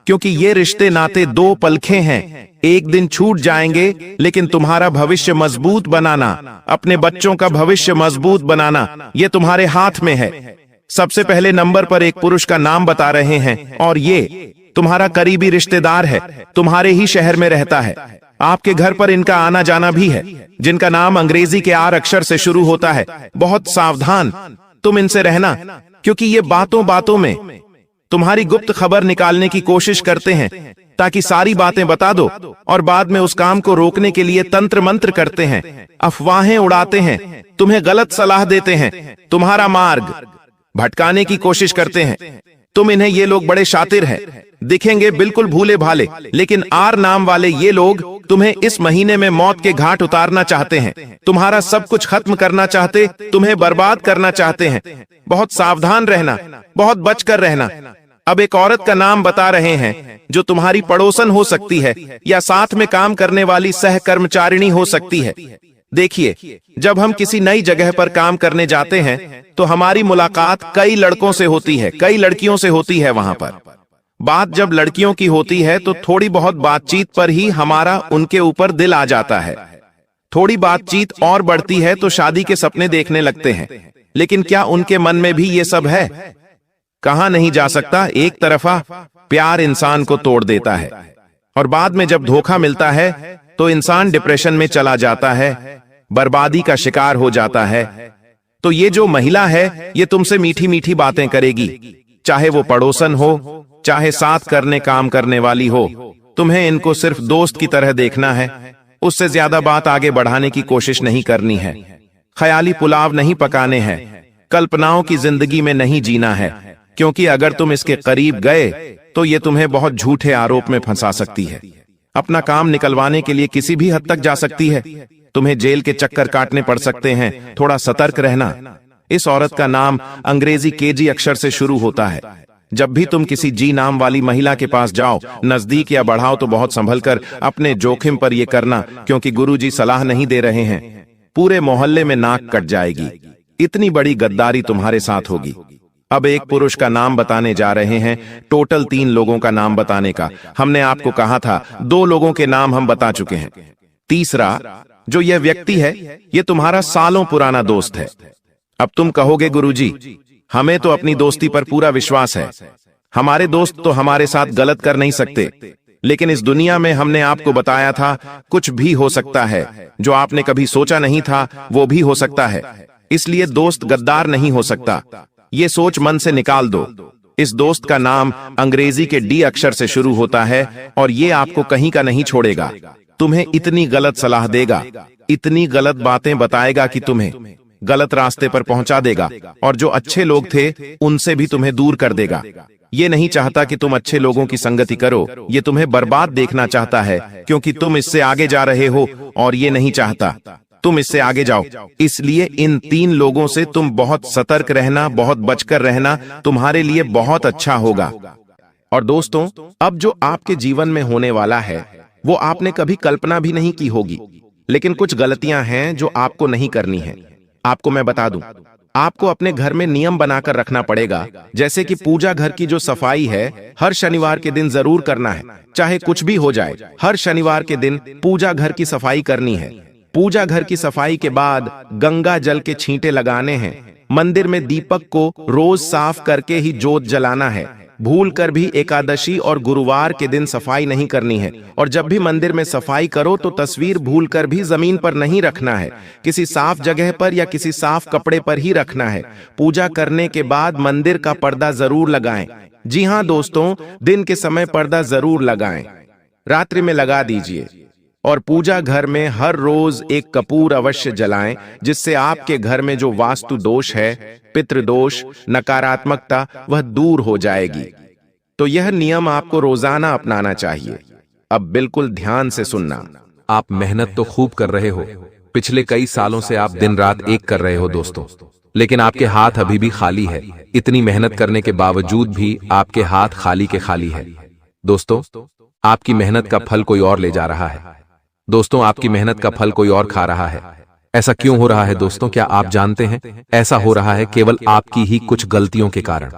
क्योंकि ये रिश्ते नाते 2 पलखे हैं, एक दिन छूट जाएंगे। लेकिन तुम्हारा भविष्य मजबूत बनाना, अपने बच्चों का भविष्य मजबूत बनाना, ये तुम्हारे हाथ में है। सबसे पहले नंबर पर एक पुरुष का नाम बता रहे हैं और ये तुम्हारा करीबी रिश्तेदार है, तुम्हारे ही शहर में रहता है, आपके घर पर इनका आना जाना भी है, जिनका नाम अंग्रेजी के आर अक्षर से शुरू होता है। बहुत सावधान तुम इनसे रहना, क्योंकि ये बातों बातों में तुम्हारी गुप्त खबर निकालने की कोशिश करते हैं, ताकि सारी बातें बता दो और बाद में उस काम को रोकने के लिए तंत्र मंत्र करते हैं, अफवाहें उड़ाते हैं, तुम्हें गलत सलाह देते हैं, तुम्हारा मार्ग भटकाने की कोशिश करते हैं। तुम इन्हें ये लोग बड़े शातिर हैं, दिखेंगे बिल्कुल भूले भाले, लेकिन आर नाम वाले ये लोग तुम्हें इस महीने में मौत के घाट उतारना चाहते हैं, तुम्हारा सब कुछ खत्म करना चाहते, तुम्हें बर्बाद करना चाहते हैं। बहुत सावधान रहना, बहुत बचकर रहना। अब एक औरत का नाम बता रहे हैं जो तुम्हारी पड़ोसन हो सकती है या साथ में काम करने वाली सहकर्मचारिणी हो सकती है। देखिए, जब हम किसी नई जगह पर काम करने जाते हैं तो हमारी मुलाकात कई लड़कों से होती है, कई लड़कियों से होती है। वहां पर बात जब लड़कियों की होती है तो थोड़ी बहुत बातचीत पर ही हमारा उनके ऊपर दिल आ जाता है। थोड़ी बातचीत और बढ़ती है तो शादी के सपने देखने लगते हैं। लेकिन क्या उनके मन में भी ये सब है? कहां नहीं जा सकता। एक तरफा प्यार इंसान को तोड़ देता है और बाद में जब धोखा मिलता है तो इंसान डिप्रेशन में चला जाता है, बर्बादी का शिकार हो जाता है। तो ये जो महिला है ये तुमसे मीठी मीठी बातें करेगी, चाहे वो पड़ोसन हो, चाहे साथ करने काम करने वाली हो। तुम्हें इनको सिर्फ दोस्त की तरह देखना है, उससे ज्यादा बात आगे बढ़ाने की कोशिश नहीं करनी है। ख्याली पुलाव नहीं पकाने हैं, कल्पनाओं की जिंदगी में नहीं जीना है, क्योंकि अगर तुम इसके करीब गए तो ये तुम्हें बहुत झूठे आरोप में फंसा सकती है। अपना काम निकलवाने के लिए किसी भी हद तक जा सकती है, तुम्हें जेल के चक्कर काटने पड़ सकते हैं। थोड़ा सतर्क रहना। इस औरत का नाम अंग्रेजी केजी अक्षर से शुरू होता है। जब भी तुम किसी जी नाम वाली महिला के पास जाओ, नजदीक या बढ़ाओ, तो बहुत संभल कर अपने जोखिम पर यह करना, क्योंकि गुरुजी सलाह नहीं दे रहे हैं। पूरे मोहल्ले में नाक कट जाएगी, इतनी बड़ी गद्दारी तुम्हारे साथ होगी। अब एक पुरुष का नाम बताने जा रहे हैं, टोटल 3 लोगों का नाम बताने का। हमने आपको कहा था 2 लोगों के नाम हम बता चुके हैं। तीसरा जो यह व्यक्ति है ये तुम्हारा सालों पुराना दोस्त है। अब तुम कहोगे गुरुजी, हमें तो अपनी दोस्ती पर पूरा विश्वास है, हमारे दोस्त तो हमारे साथ गलत कर नहीं सकते। लेकिन इस दुनिया में हमने आपको बताया था कुछ भी हो सकता है, जो आपने कभी सोचा नहीं था वो भी हो सकता है। इसलिए दोस्त गद्दार नहीं हो सकता, ये सोच मन से निकाल दो। इस दोस्त का नाम अंग्रेजी के डी अक्षर से शुरू होता है और ये आपको कहीं का नहीं छोड़ेगा। तुम्हें इतनी गलत सलाह देगा, इतनी गलत बातें बताएगा कि तुम्हें गलत रास्ते पर पहुंचा देगा, और जो अच्छे लोग थे उनसे भी तुम्हें दूर कर देगा। ये नहीं चाहता कि तुम अच्छे लोगों की संगति करो, ये तुम्हें बर्बाद देखना चाहता है, क्योंकि तुम इससे आगे जा रहे हो और ये नहीं चाहता तुम इससे आगे जाओ। इसलिए इन 3 लोगों से तुम बहुत सतर्क रहना, बहुत बचकर रहना, तुम्हारे लिए बहुत अच्छा होगा। और दोस्तों, अब जो आपके जीवन में होने वाला है वो आपने कभी कल्पना भी नहीं की होगी, लेकिन कुछ गलतियां हैं जो आपको नहीं करनी है। आपको मैं बता दूं, आपको अपने घर में नियम बनाकर रखना पड़ेगा, जैसे कि पूजा घर की जो सफाई है हर शनिवार के दिन जरूर करना है, चाहे कुछ भी हो जाए। हर शनिवार के दिन पूजा घर की सफाई करनी है। पूजा घर की सफाई के बाद गंगा जल के छींटे लगाने हैं। मंदिर में दीपक को रोज साफ करके ही जोत जलाना है। भूल कर भी एकादशी और गुरुवार के दिन सफाई नहीं करनी है। और जब भी मंदिर में सफाई करो तो तस्वीर भूल कर भी जमीन पर नहीं रखना है, किसी साफ जगह पर या किसी साफ कपड़े पर ही रखना है। पूजा करने के बाद मंदिर का पर्दा जरूर लगाएं। जी हाँ दोस्तों, दिन के समय पर्दा जरूर लगाएं, रात्रि में लगा दीजिए। और पूजा घर में हर रोज एक कपूर अवश्य जलाएं, जिससे आपके घर में जो वास्तु दोष है, पितृदोष, नकारात्मकता, वह दूर हो जाएगी। तो यह नियम आपको रोजाना अपनाना चाहिए। अब बिल्कुल ध्यान से सुनना। आप मेहनत तो खूब कर रहे हो, पिछले कई सालों से आप दिन रात एक कर रहे हो दोस्तों, लेकिन आपके हाथ अभी भी खाली है। इतनी मेहनत करने के बावजूद भी आपके हाथ खाली के खाली है। दोस्तों, आपकी मेहनत का फल कोई और ले जा रहा है। दोस्तों, आपकी मेहनत का फल कोई और खा रहा है। ऐसा क्यों हो रहा है दोस्तों? क्या आप जानते हैं? ऐसा हो रहा है केवल आपकी ही कुछ गलतियों के कारण।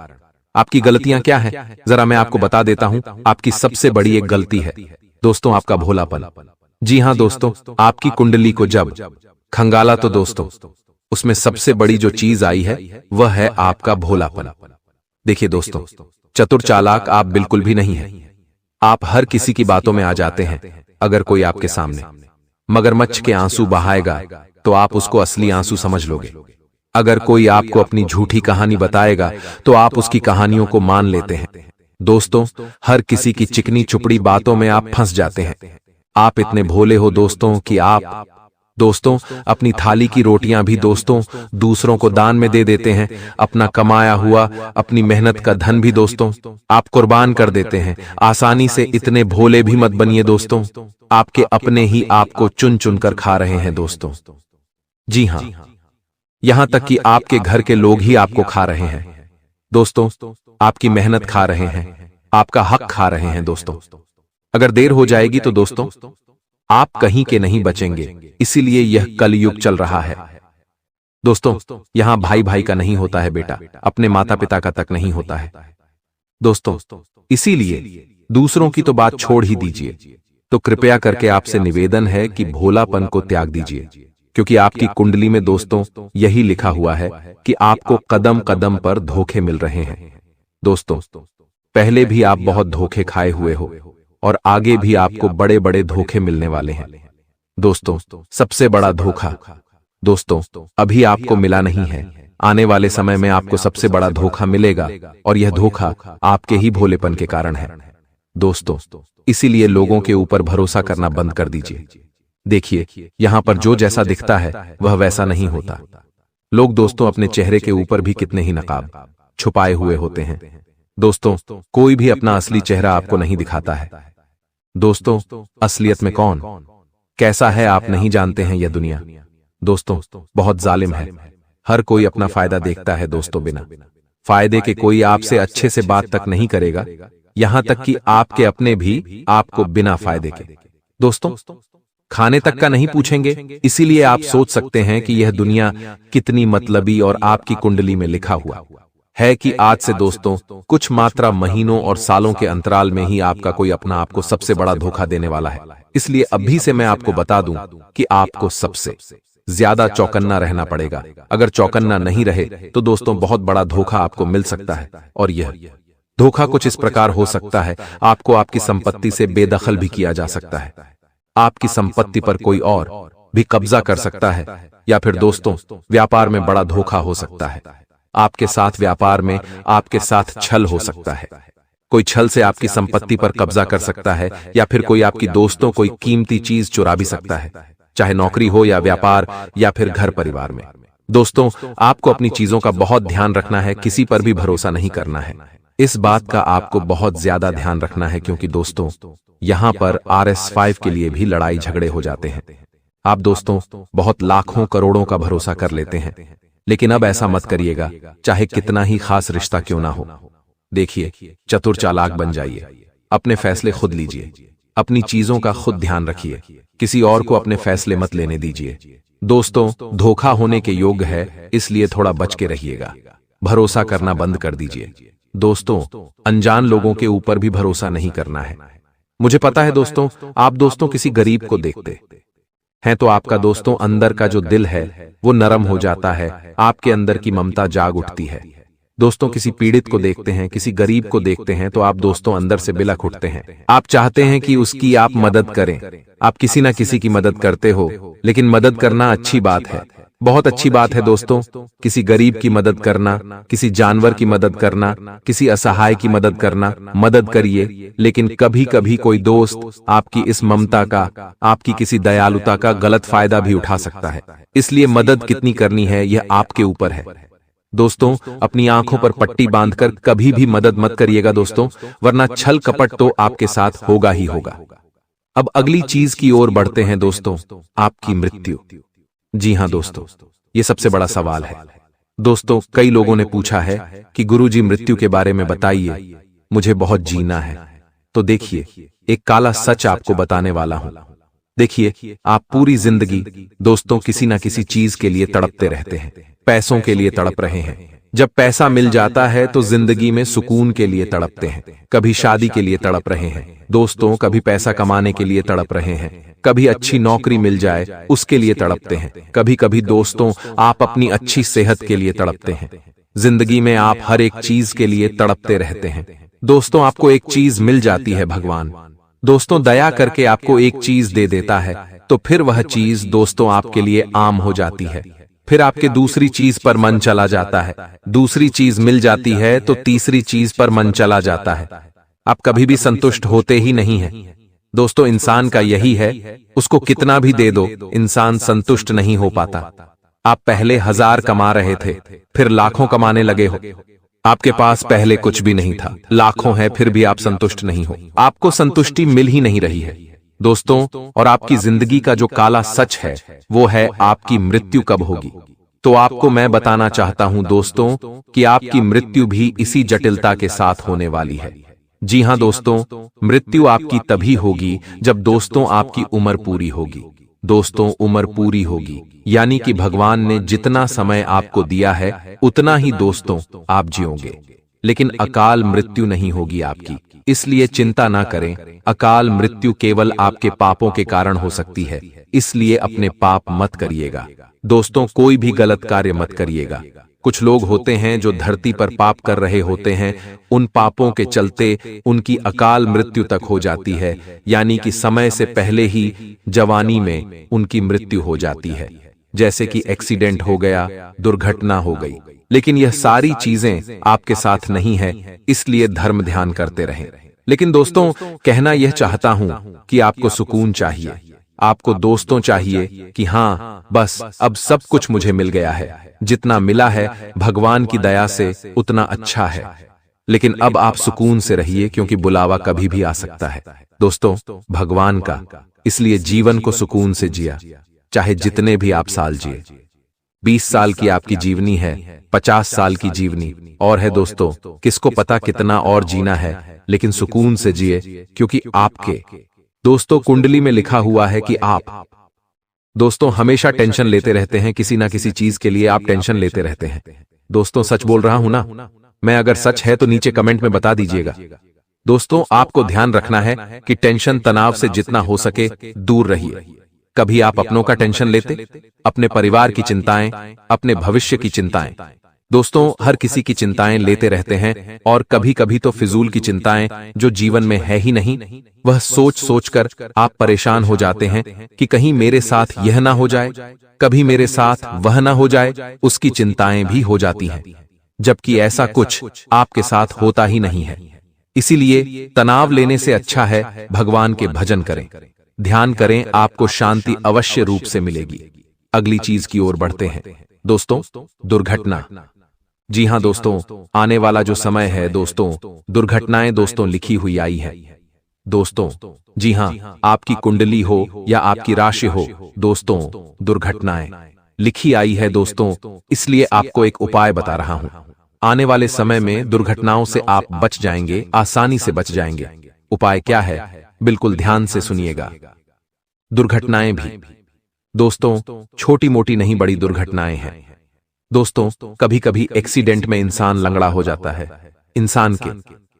आपकी गलतियां क्या हैं? जरा मैं आपको बता देता हूं। आपकी सबसे बड़ी एक गलती है दोस्तों, आपका भोलापन। जी हां दोस्तों, आपकी कुंडली को जब खंगाला तो दोस्तों उसमें सबसे बड़ी जो चीज आई है वह है आपका भोलापन। देखिए दोस्तों, चतुर चालाक आप बिल्कुल भी नहीं हैं। आप हर किसी की बातों में आ जाते हैं। अगर कोई आपके सामने मगरमच्छ के आंसू बहाएगा तो आप उसको असली आंसू समझ लोगे। अगर कोई आपको अपनी झूठी कहानी बताएगा तो आप उसकी कहानियों को मान लेते हैं। दोस्तों, हर किसी की चिकनी चुपड़ी बातों में आप फंस जाते हैं। आप इतने भोले हो दोस्तों कि आप दोस्तों अपनी थाली की रोटियां भी दोस्तों दूसरों को दान में दे देते हैं। अपना कमाया हुआ, अपनी मेहनत का धन भी दोस्तों आप कुर्बान कर देते हैं। आसानी से इतने भोले भी मत बनिए दोस्तों, आपके अपने ही आपको चुन चुन कर खा रहे हैं दोस्तों। जी हां, यहां तक कि आपके घर के लोग ही आपको खा रहे हैं दोस्तों। आपकी मेहनत खा रहे हैं, आपका हक खा रहे हैं दोस्तों। अगर देर हो जाएगी तो दोस्तों आप कहीं के नहीं बचेंगे। इसीलिए यह कलयुग चल रहा है दोस्तों। यहां भाई भाई का नहीं होता है बेटा, अपने माता पिता का तक नहीं होता है दोस्तों। इसीलिए दूसरों की तो बात छोड़ ही दीजिए। तो कृपया करके आपसे निवेदन है कि भोलापन को त्याग दीजिए, क्योंकि आपकी कुंडली में दोस्तों यही लिखा हुआ है कि आपको कदम कदम पर धोखे मिल रहे हैं दोस्तों। पहले भी आप बहुत धोखे खाए हुए हो और आगे भी आपको बड़े बड़े धोखे मिलने वाले हैं दोस्तों। सबसे बड़ा धोखा दोस्तों अभी आपको मिला नहीं है, आने वाले समय में आपको सबसे बड़ा धोखा मिलेगा, और यह धोखा आपके ही भोलेपन के कारण है दोस्तों। इसीलिए लोगों के ऊपर भरोसा करना बंद कर दीजिए। देखिए, यहां पर जो जैसा दिखता है वह वैसा नहीं होता। लोग दोस्तों अपने चेहरे के ऊपर भी कितने ही नकाब छुपाए हुए होते हैं दोस्तों। कोई भी अपना असली चेहरा आपको नहीं दिखाता है दोस्तों। असलियत में कौन कैसा है आप नहीं जानते हैं। यह दुनिया दोस्तों बहुत जालिम है। हर कोई अपना फायदा देखता है दोस्तों। बिना फायदे के कोई आपसे अच्छे से बात तक नहीं करेगा, यहां तक कि आपके अपने भी आपको बिना फायदे के दोस्तों खाने तक का नहीं पूछेंगे। इसीलिए आप सोच सकते हैं कि यह दुनिया कितनी मतलबी, और आपकी कुंडली में लिखा हुआ है कि आज से दोस्तों कुछ मात्रा महीनों और सालों के अंतराल में ही आपका कोई अपना आपको सबसे बड़ा धोखा देने वाला है। इसलिए अभी से मैं आपको बता दूं कि आपको सबसे ज्यादा चौकन्ना रहना पड़ेगा। अगर चौकन्ना नहीं रहे तो दोस्तों बहुत बड़ा धोखा आपको मिल सकता है। और यह धोखा कुछ इस प्रकार हो सकता है, आपको आपकी संपत्ति से बेदखल भी किया जा सकता है। आपकी संपत्ति पर कोई और भी कब्जा कर सकता है, या फिर दोस्तों व्यापार में बड़ा धोखा हो सकता है। आपके साथ व्यापार में आपके साथ छल हो सकता है। कोई छल से आपकी संपत्ति पर कब्जा कर सकता है, या फिर कोई आपकी दोस्तों कोई कीमती चीज चुरा भी सकता है, चाहे नौकरी हो या व्यापार या फिर घर परिवार में। दोस्तों आपको अपनी चीजों का बहुत ध्यान रखना है, किसी पर भी भरोसा नहीं करना है। इस बात का आपको बहुत ज्यादा ध्यान रखना है, क्योंकि दोस्तों यहां पर RS5 के लिए भी लड़ाई झगड़े हो जाते हैं। आप दोस्तों बहुत लाखों करोड़ों का भरोसा कर लेते हैं, लेकिन अब ऐसा मत करिएगा, चाहे कितना ही खास रिश्ता क्यों ना हो। देखिए, चतुर चालाक बन जाइए, अपने फैसले खुद लीजिए, अपनी चीजों का खुद ध्यान रखिए, किसी और को अपने फैसले मत लेने दीजिए। दोस्तों धोखा होने के योग्य है, इसलिए थोड़ा बच के रहिएगा। भरोसा करना बंद कर दीजिए दोस्तों। अनजान लोगों के ऊपर भी भरोसा नहीं करना है। मुझे पता है दोस्तों, आप दोस्तों किसी गरीब को देखते हैं तो आपका दोस्तों अंदर का जो दिल है वो नरम हो जाता है, आपके अंदर की ममता जाग उठती है। दोस्तों किसी पीड़ित को देखते हैं, किसी गरीब को देखते हैं तो आप दोस्तों अंदर से बिलख उठते हैं। आप चाहते हैं कि उसकी आप मदद करें। आप किसी ना किसी की मदद करते हो, लेकिन मदद करना अच्छी बात है, बहुत अच्छी बात है दोस्तों, किसी गरीब की मदद करना, किसी जानवर की मदद करना, किसी असहाय की मदद करना, मदद करिए। लेकिन कभी कभी कोई दोस्त आपकी इस ममता का, आपकी किसी दयालुता का गलत फायदा भी उठा सकता है। इसलिए मदद कितनी करनी है यह आपके ऊपर है। दोस्तों, अपनी आंखों पर पट्टी बांधकर कभी भी मदद मत करिएगा दोस्तों, वरना छल कपट तो आपके साथ होगा ही होगा। अब अगली चीज की ओर बढ़ते हैं दोस्तों, आपकी मृत्यु। जी हां दोस्तों, ये सबसे बड़ा सवाल है। दोस्तों, कई लोगों ने पूछा है कि गुरुजी मृत्यु के बारे में बताइए, मुझे बहुत जीना है। तो देखिए, एक काला सच आपको बताने वाला हूं। देखिए, आप पूरी जिंदगी दोस्तों किसी ना किसी चीज के लिए तड़पते रहते हैं, पैसों के लिए तड़प रहे हैं। जब पैसा मिल जाता है तो जिंदगी में सुकून के लिए तड़पते हैं, कभी शादी के लिए तड़प रहे हैं दोस्तों, कभी पैसा कमाने के लिए तड़प रहे हैं, कभी अच्छी नौकरी मिल जाए उसके लिए तड़पते हैं, कभी कभी दोस्तों आप अपनी अच्छी सेहत के लिए तड़पते हैं। जिंदगी में आप हर एक चीज के लिए तड़पते रहते हैं। दोस्तों, आपको एक चीज मिल जाती है, भगवान दोस्तों दया करके आपको एक चीज दे देता है, तो फिर वह चीज दोस्तों आपके लिए आम हो जाती है। फिर आपके दूसरी चीज पर मन चला जाता है, दूसरी चीज मिल जाती है तो तीसरी चीज पर मन चला जाता है। आप कभी भी संतुष्ट होते ही नहीं हैं। दोस्तों, इंसान का यही है, उसको कितना भी दे दो इंसान संतुष्ट नहीं हो पाता। आप पहले 1000 कमा रहे थे, फिर लाखों कमाने लगे हो। आपके पास पहले कुछ भी नहीं था, लाखों है फिर भी आप संतुष्ट नहीं हो, आपको संतुष्टि मिल ही नहीं रही है दोस्तों। और आपकी जिंदगी का जो काला सच है वो है आपकी मृत्यु कब होगी। तो आपको मैं बताना चाहता हूं दोस्तों कि आपकी मृत्यु भी इसी जटिलता के साथ होने वाली है। जी हां दोस्तों, मृत्यु आपकी तभी होगी जब दोस्तों आपकी उम्र पूरी होगी। दोस्तों, उम्र पूरी होगी यानी कि भगवान ने जितना समय आपको दिया है उतना ही दोस्तों आप जियोगे, लेकिन अकाल मृत्यु नहीं होगी आपकी। इसलिए चिंता ना करें, अकाल मृत्यु केवल आपके पापों के कारण हो सकती है, इसलिए अपने पाप मत करिएगा दोस्तों, कोई भी गलत कार्य मत करिएगा। कुछ लोग होते हैं जो धरती पर पाप कर रहे होते हैं, उन पापों के चलते उनकी अकाल मृत्यु तक हो जाती है, यानी कि समय से पहले ही जवानी में उनकी मृत्यु हो जाती है, जैसे कि एक्सीडेंट हो गया, दुर्घटना हो गई। लेकिन यह सारी चीजें आपके साथ नहीं है, इसलिए धर्म ध्यान करते रहें। लेकिन दोस्तों, कहना यह चाहता हूं कि आपको सुकून चाहिए, आपको दोस्तों चाहिए कि हाँ बस अब सब कुछ मुझे मिल गया है, जितना मिला है भगवान की दया से उतना अच्छा है। लेकिन अब आप सुकून से रहिए, क्योंकि बुलावा कभी भी आ सकता है दोस्तों भगवान का। इसलिए जीवन को सुकून से जिया, चाहे जितने भी आप साल जिए। 20 साल की आपकी जीवनी है, 50 साल की जीवनी और है दोस्तों, किसको पता कितना और जीना है, लेकिन सुकून से जिए, क्योंकि आपके दोस्तों कुंडली में लिखा हुआ है कि आप दोस्तों हमेशा टेंशन लेते रहते हैं, किसी ना किसी चीज के लिए आप टेंशन लेते रहते हैं। दोस्तों, सच बोल रहा हूं ना मैं? अगर सच है तो नीचे कमेंट में बता दीजिएगा। दोस्तों, आपको ध्यान रखना है कि टेंशन तनाव से जितना हो सके दूर रहिए। कभी आप अपनों का टेंशन लेते, अपने परिवार की चिंताएं, अपने भविष्य की चिंताएं। दोस्तों, हर किसी की चिंताएं लेते रहते हैं, और कभी कभी तो फिजूल की चिंताएं जो जीवन में है ही नहीं, वह सोच सोचकर आप परेशान हो जाते हैं कि कहीं मेरे साथ यह ना हो जाए, कभी मेरे साथ वह ना हो जाए, उसकी चिंताएं भी हो जाती हैं, जबकि ऐसा कुछ आपके साथ होता ही नहीं है। इसीलिए तनाव लेने से अच्छा है भगवान के भजन करें, ध्यान करें, आपको शांति अवश्य रूप से मिलेगी। अगली चीज की ओर बढ़ते हैं दोस्तों, दुर्घटना। जी हां दोस्तों, आने वाला जो समय है दोस्तों, दुर्घटनाएं दोस्तों लिखी हुई आई है दोस्तों। जी हां, आपकी कुंडली हो या आपकी राशि हो दोस्तों, दुर्घटनाएं लिखी आई है दोस्तों। इसलिए आपको एक उपाय बता रहा हूं, आने वाले समय में दुर्घटनाओं से आप बच जाएंगे, आसानी से बच जाएंगे। उपाय क्या है, बिल्कुल ध्यान से सुनिएगा। दुर्घटनाएं भी दोस्तों छोटी मोटी नहीं, बड़ी दुर्घटनाएं हैं दोस्तों। कभी कभी एक्सीडेंट में इंसान लंगड़ा हो जाता है, इंसान के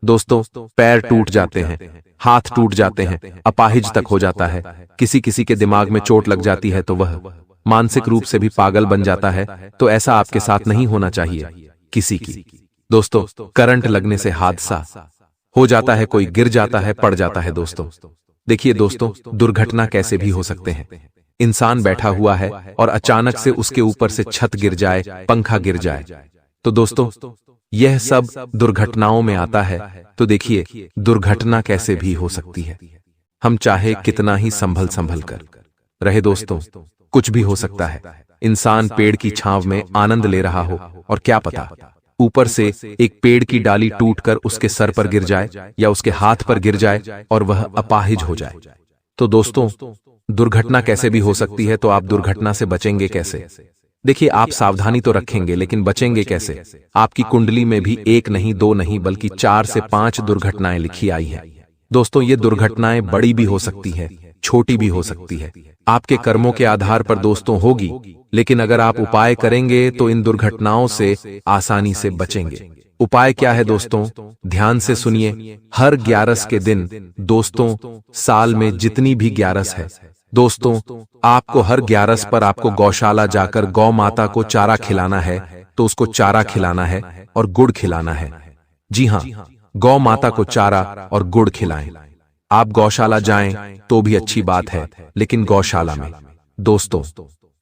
दोस्तों पैर टूट जाते हैं, हाथ टूट जाते हैं, अपाहिज तक हो जाता है। किसी किसी के दिमाग में चोट लग जाती है तो वह मानसिक रूप से भी पागल बन जाता है। तो ऐसा आपके साथ नहीं होना चाहिए। किसी की दोस्तों करंट लगने से हादसा हो जाता है, कोई गिर जाता है, पड़ जाता है दोस्तों। देखिए दोस्तों, दुर्घटना कैसे भी हो सकते हैं। इंसान बैठा हुआ है और अचानक से उसके ऊपर से छत गिर जाए, पंखा गिर जाए। तो दोस्तों, यह सब दुर्घटनाओं में आता है। तो देखिए दुर्घटना कैसे भी हो सकती है। हम चाहे कितना ही संभल कर रहे दोस्तों, कुछ भी हो सकता है। इंसान पेड़ की छांव में आनंद ले रहा हो और क्या पता ऊपर से एक पेड़ की डाली टूटकर उसके सर पर गिर जाए या उसके हाथ पर गिर जाए और वह अपाहिज हो जाए। तो दोस्तों, दुर्घटना कैसे भी हो सकती है। तो आप दुर्घटना से बचेंगे कैसे? देखिए, आप सावधानी तो रखेंगे, लेकिन बचेंगे कैसे? आपकी कुंडली में भी एक नहीं, दो नहीं, बल्कि 4 से 5 दुर्घटनाएं लिखी आई हैं। दोस्तों, ये दुर्घटनाएं बड़ी भी हो सकती है, छोटी भी हो सकती है, आपके कर्मों के आधार पर दोस्तों होगी। लेकिन अगर आप उपाय करेंगे तो इन दुर्घटनाओं से आसानी से बचेंगे। उपाय क्या है दोस्तों? ध्यान से सुनिए। हर 11 के दिन दोस्तों, साल में जितनी भी 11 है दोस्तों, आपको हर 11 पर आपको गौशाला जाकर गौ माता को चारा खिलाना है। तो उसको चारा खिलाना है और गुड़ खिलाना है। जी हाँ, गौ माता को चारा और गुड़ खिलाएं। आप गौशाला जाएं तो भी अच्छी बात है, लेकिन गौशाला में दोस्तों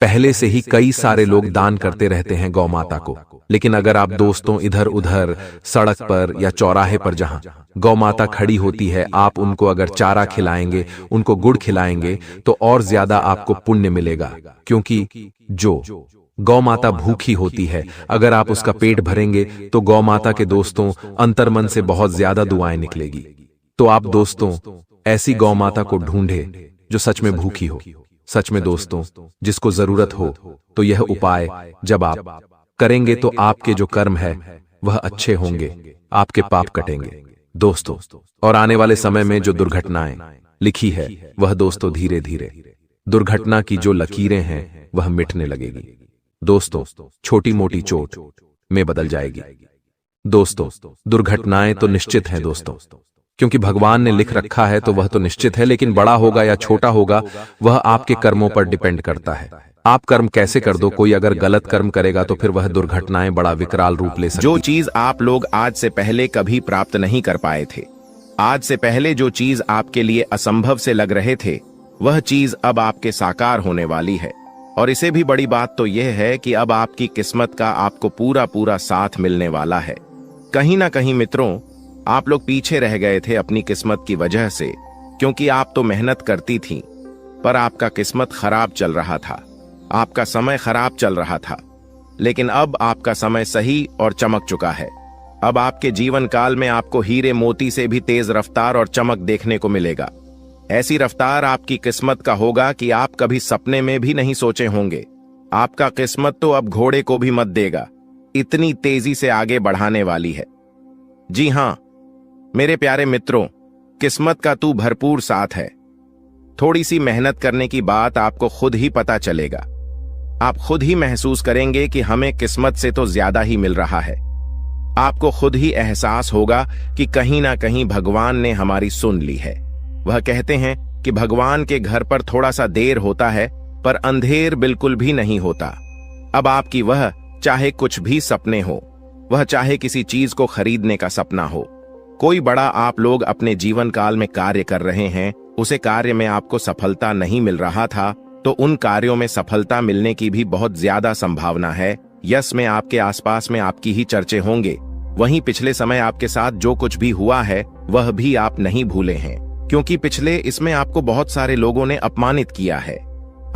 पहले से ही कई सारे लोग दान करते रहते हैं गौ माता को। लेकिन अगर आप दोस्तों इधर उधर सड़क पर या चौराहे पर जहां गौ माता खड़ी होती है, आप उनको अगर चारा खिलाएंगे, उनको गुड़ खिलाएंगे, तो और ज्यादा आपको पुण्य मिलेगा। क्योंकि जो गौ माता भूखी होती है, अगर आप उसका पेट भरेंगे तो गौ माता के दोस्तों अंतर्मन से बहुत ज्यादा दुआएं निकलेगी। तो आप दोस्तों ऐसी गौ माता को ढूंढे जो सच में भूखी हो, सच में दोस्तों जिसको जरूरत हो। तो यह उपाय जब आप करेंगे तो आपके जो कर्म है वह अच्छे होंगे, आपके पाप कटेंगे दोस्तों। और आने वाले समय में जो दुर्घटनाएं लिखी है वह दोस्तों धीरे धीरे दुर्घटना की जो लकीरें हैं वह मिटने लगेगी दोस्तों, छोटी मोटी चोट में बदल जाएगी दोस्तों। दुर्घटनाएं तो निश्चित हैं दोस्तों, क्योंकि भगवान ने लिख रखा है तो वह तो निश्चित है। लेकिन बड़ा होगा या छोटा होगा वह आपके कर्मों पर डिपेंड करता है। आप कर्म कैसे कर दो, कोई अगर गलत कर्म करेगा तो फिर वह दुर्घटनाएं बड़ा विकराल रूप ले सकती। जो चीज आप लोग आज से पहले कभी प्राप्त नहीं कर पाए थे, आज से पहले जो चीज आपके लिए असंभव से लग रहे थे, वह चीज अब आपके साकार होने वाली है। और इसे भी बड़ी बात तो यह है कि अब आपकी किस्मत का आपको पूरा पूरा साथ मिलने वाला है। कहीं ना कहीं मित्रों, आप लोग पीछे रह गए थे अपनी किस्मत की वजह से, क्योंकि आप तो मेहनत करती थीं, पर आपका किस्मत खराब चल रहा था, आपका समय खराब चल रहा था। लेकिन अब आपका समय सही और चमक चुका है। अब आपके जीवन काल में आपको हीरे मोती से भी तेज रफ्तार और चमक देखने को मिलेगा। ऐसी रफ्तार आपकी किस्मत का होगा कि आप कभी सपने में भी नहीं सोचे होंगे। आपका किस्मत तो अब घोड़े को भी मत देगा, इतनी तेजी से आगे बढ़ाने वाली है। जी हां मेरे प्यारे मित्रों, किस्मत का तू भरपूर साथ है। थोड़ी सी मेहनत करने की बात आपको खुद ही पता चलेगा। आप खुद ही महसूस करेंगे कि हमें किस्मत से तो ज्यादा ही मिल रहा है। आपको खुद ही एहसास होगा कि कहीं ना कहीं भगवान ने हमारी सुन ली है। वह कहते हैं कि भगवान के घर पर थोड़ा सा देर होता है, पर अंधेर बिल्कुल भी नहीं होता। अब आपकी वह चाहे कुछ भी सपने हो, वह चाहे किसी चीज को खरीदने का सपना हो, कोई बड़ा आप लोग अपने जीवन काल में कार्य कर रहे हैं, उसे कार्य में आपको सफलता नहीं मिल रहा था, तो उन कार्यों में सफलता मिलने की भी बहुत ज्यादा संभावना है। यश में आपके आसपास में आपकी ही चर्चे होंगे। वहीं पिछले समय आपके साथ जो कुछ भी हुआ है वह भी आप नहीं भूले हैं, क्योंकि पिछले इसमें आपको बहुत सारे लोगों ने अपमानित किया है।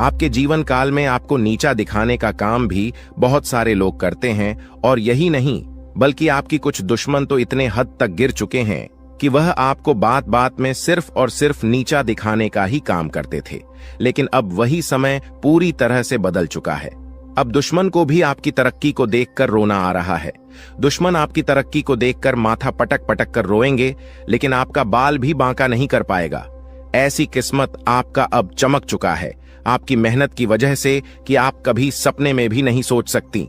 आपके जीवन काल में आपको नीचा दिखाने का काम भी बहुत सारे लोग करते हैं। और यही नहीं, बल्कि आपकी कुछ दुश्मन तो इतने हद तक गिर चुके हैं कि वह आपको बात बात में सिर्फ और सिर्फ नीचा दिखाने का ही काम करते थे। लेकिन अब वही समय पूरी तरह से बदल चुका है। अब दुश्मन को भी आपकी तरक्की को देखकर रोना आ रहा है। दुश्मन आपकी तरक्की को देखकर माथा पटक पटक कर रोएंगे, लेकिन आपका बाल भी बांका नहीं कर पाएगा। ऐसी किस्मत आपका अब चमक चुका है, आपकी मेहनत की वजह से कि आप कभी सपने में भी नहीं सोच सकती।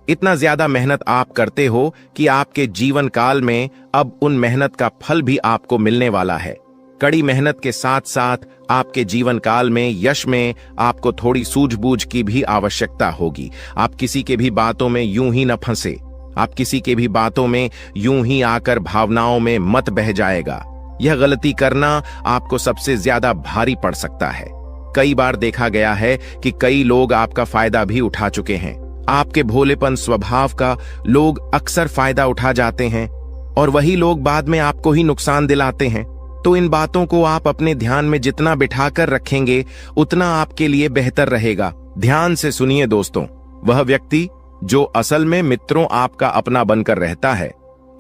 इतना ज्यादा मेहनत आप करते हो कि आपके जीवन काल में अब उन मेहनत का फल भी आपको मिलने वाला है। कड़ी मेहनत के साथ साथ आपके जीवन काल में यश में आपको थोड़ी सूझबूझ की भी आवश्यकता होगी। आप किसी के भी बातों में यूं ही न फंसे, आप किसी के भी बातों में यूं ही आकर भावनाओं में मत बह जाएगा। यह गलती करना आपको सबसे ज्यादा भारी पड़ सकता है। कई बार देखा गया है कि कई लोग आपका फायदा भी उठा चुके हैं। आपके भोलेपन स्वभाव का लोग अक्सर फायदा उठा जाते हैं और वही लोग बाद में आपको ही नुकसान दिलाते हैं। तो इन बातों को आप अपने ध्यान में जितना बिठाकर रखेंगे उतना आपके लिए बेहतर रहेगा। ध्यान से सुनिए दोस्तों, वह व्यक्ति जो असल में मित्रों आपका अपना बनकर रहता है,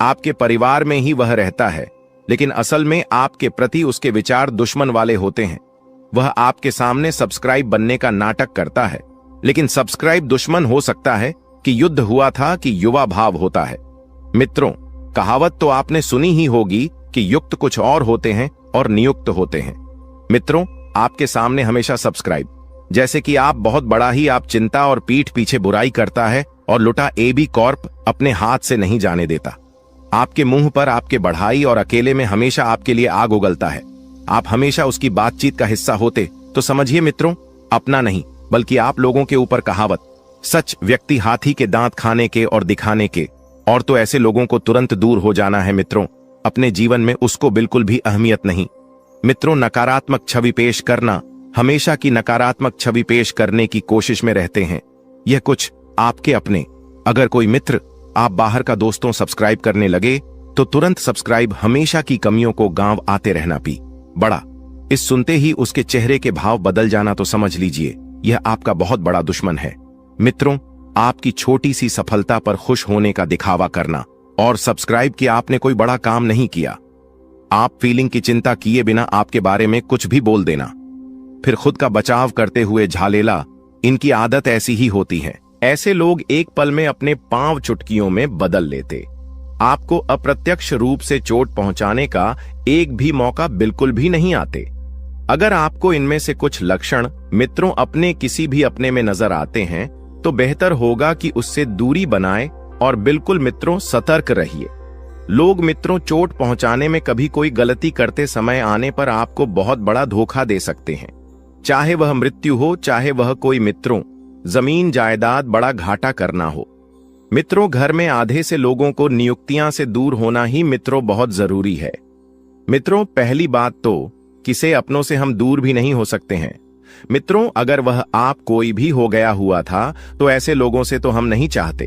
आपके परिवार में ही वह रहता है, लेकिन असल में आपके प्रति उसके विचार दुश्मन वाले होते हैं। वह आपके सामने सब्सक्राइब बनने का नाटक करता है, लेकिन सब्सक्राइब दुश्मन हो सकता है कि युद्ध हुआ था कि युवा भाव होता है। मित्रों, कहावत तो आपने सुनी ही होगी कि युक्त कुछ और होते हैं और नियुक्त होते हैं। मित्रों, आपके सामने हमेशा सब्सक्राइब, जैसे कि आप बहुत बड़ा ही आप चिंता और पीठ पीछे बुराई करता है और लुटा एबी कॉर्प अपने हाथ से नहीं जाने देता। आपके मुंह पर आपके बढ़ाई और अकेले में हमेशा आपके लिए आग उगलता है। आप हमेशा उसकी बातचीत का हिस्सा होते तो समझिए मित्रों, अपना नहीं बल्कि आप लोगों के ऊपर कहावत, सच व्यक्ति हाथी के दांत खाने के और दिखाने के, और तो ऐसे लोगों को तुरंत दूर हो जाना है मित्रों। अपने जीवन में उसको बिल्कुल भी अहमियत नहीं। मित्रों, नकारात्मक छवि पेश करना, हमेशा की नकारात्मक छवि पेश करने की कोशिश में रहते हैं। यह कुछ आपके अपने। अगर कोई मित्र आप बाहर का दोस्तों सब्सक्राइब करने लगे तो तुरंत सब्सक्राइब, हमेशा की कमियों को गांव आते रहना पी बड़ा। इस सुनते ही उसके चेहरे के भाव बदल जाना तो समझ लीजिए यह आपका बहुत बड़ा दुश्मन है। मित्रों, आपकी छोटी सी सफलता पर खुश होने का दिखावा करना और सब्सक्राइब किया आपने कोई बड़ा काम नहीं किया। आप फीलिंग की चिंता किए बिना आपके बारे में कुछ भी बोल देना, फिर खुद का बचाव करते हुए झालेला, इनकी आदत ऐसी ही होती है। ऐसे लोग एक पल में अपने पांव चुटकियों में बदल लेते। आपको अप्रत्यक्ष रूप से चोट पहुंचाने का एक भी मौका बिल्कुल भी नहीं आते। अगर आपको इनमें से कुछ लक्षण मित्रों अपने किसी भी अपने में नजर आते हैं तो बेहतर होगा कि उससे दूरी बनाए और बिल्कुल मित्रों सतर्क रहिए। लोग मित्रों चोट पहुंचाने में कभी कोई गलती करते समय आने पर आपको बहुत बड़ा धोखा दे सकते हैं, चाहे वह मृत्यु हो, चाहे वह कोई मित्रों जमीन जायदाद बड़ा घाटा करना हो। मित्रों, घर में आधे से लोगों को नियुक्तियां से दूर होना ही मित्रों बहुत जरूरी है। मित्रों, पहली बात तो किसे अपनों से हम दूर भी नहीं हो सकते हैं। मित्रों, अगर वह आप कोई भी हो गया हुआ था तो ऐसे लोगों से तो हम नहीं चाहते।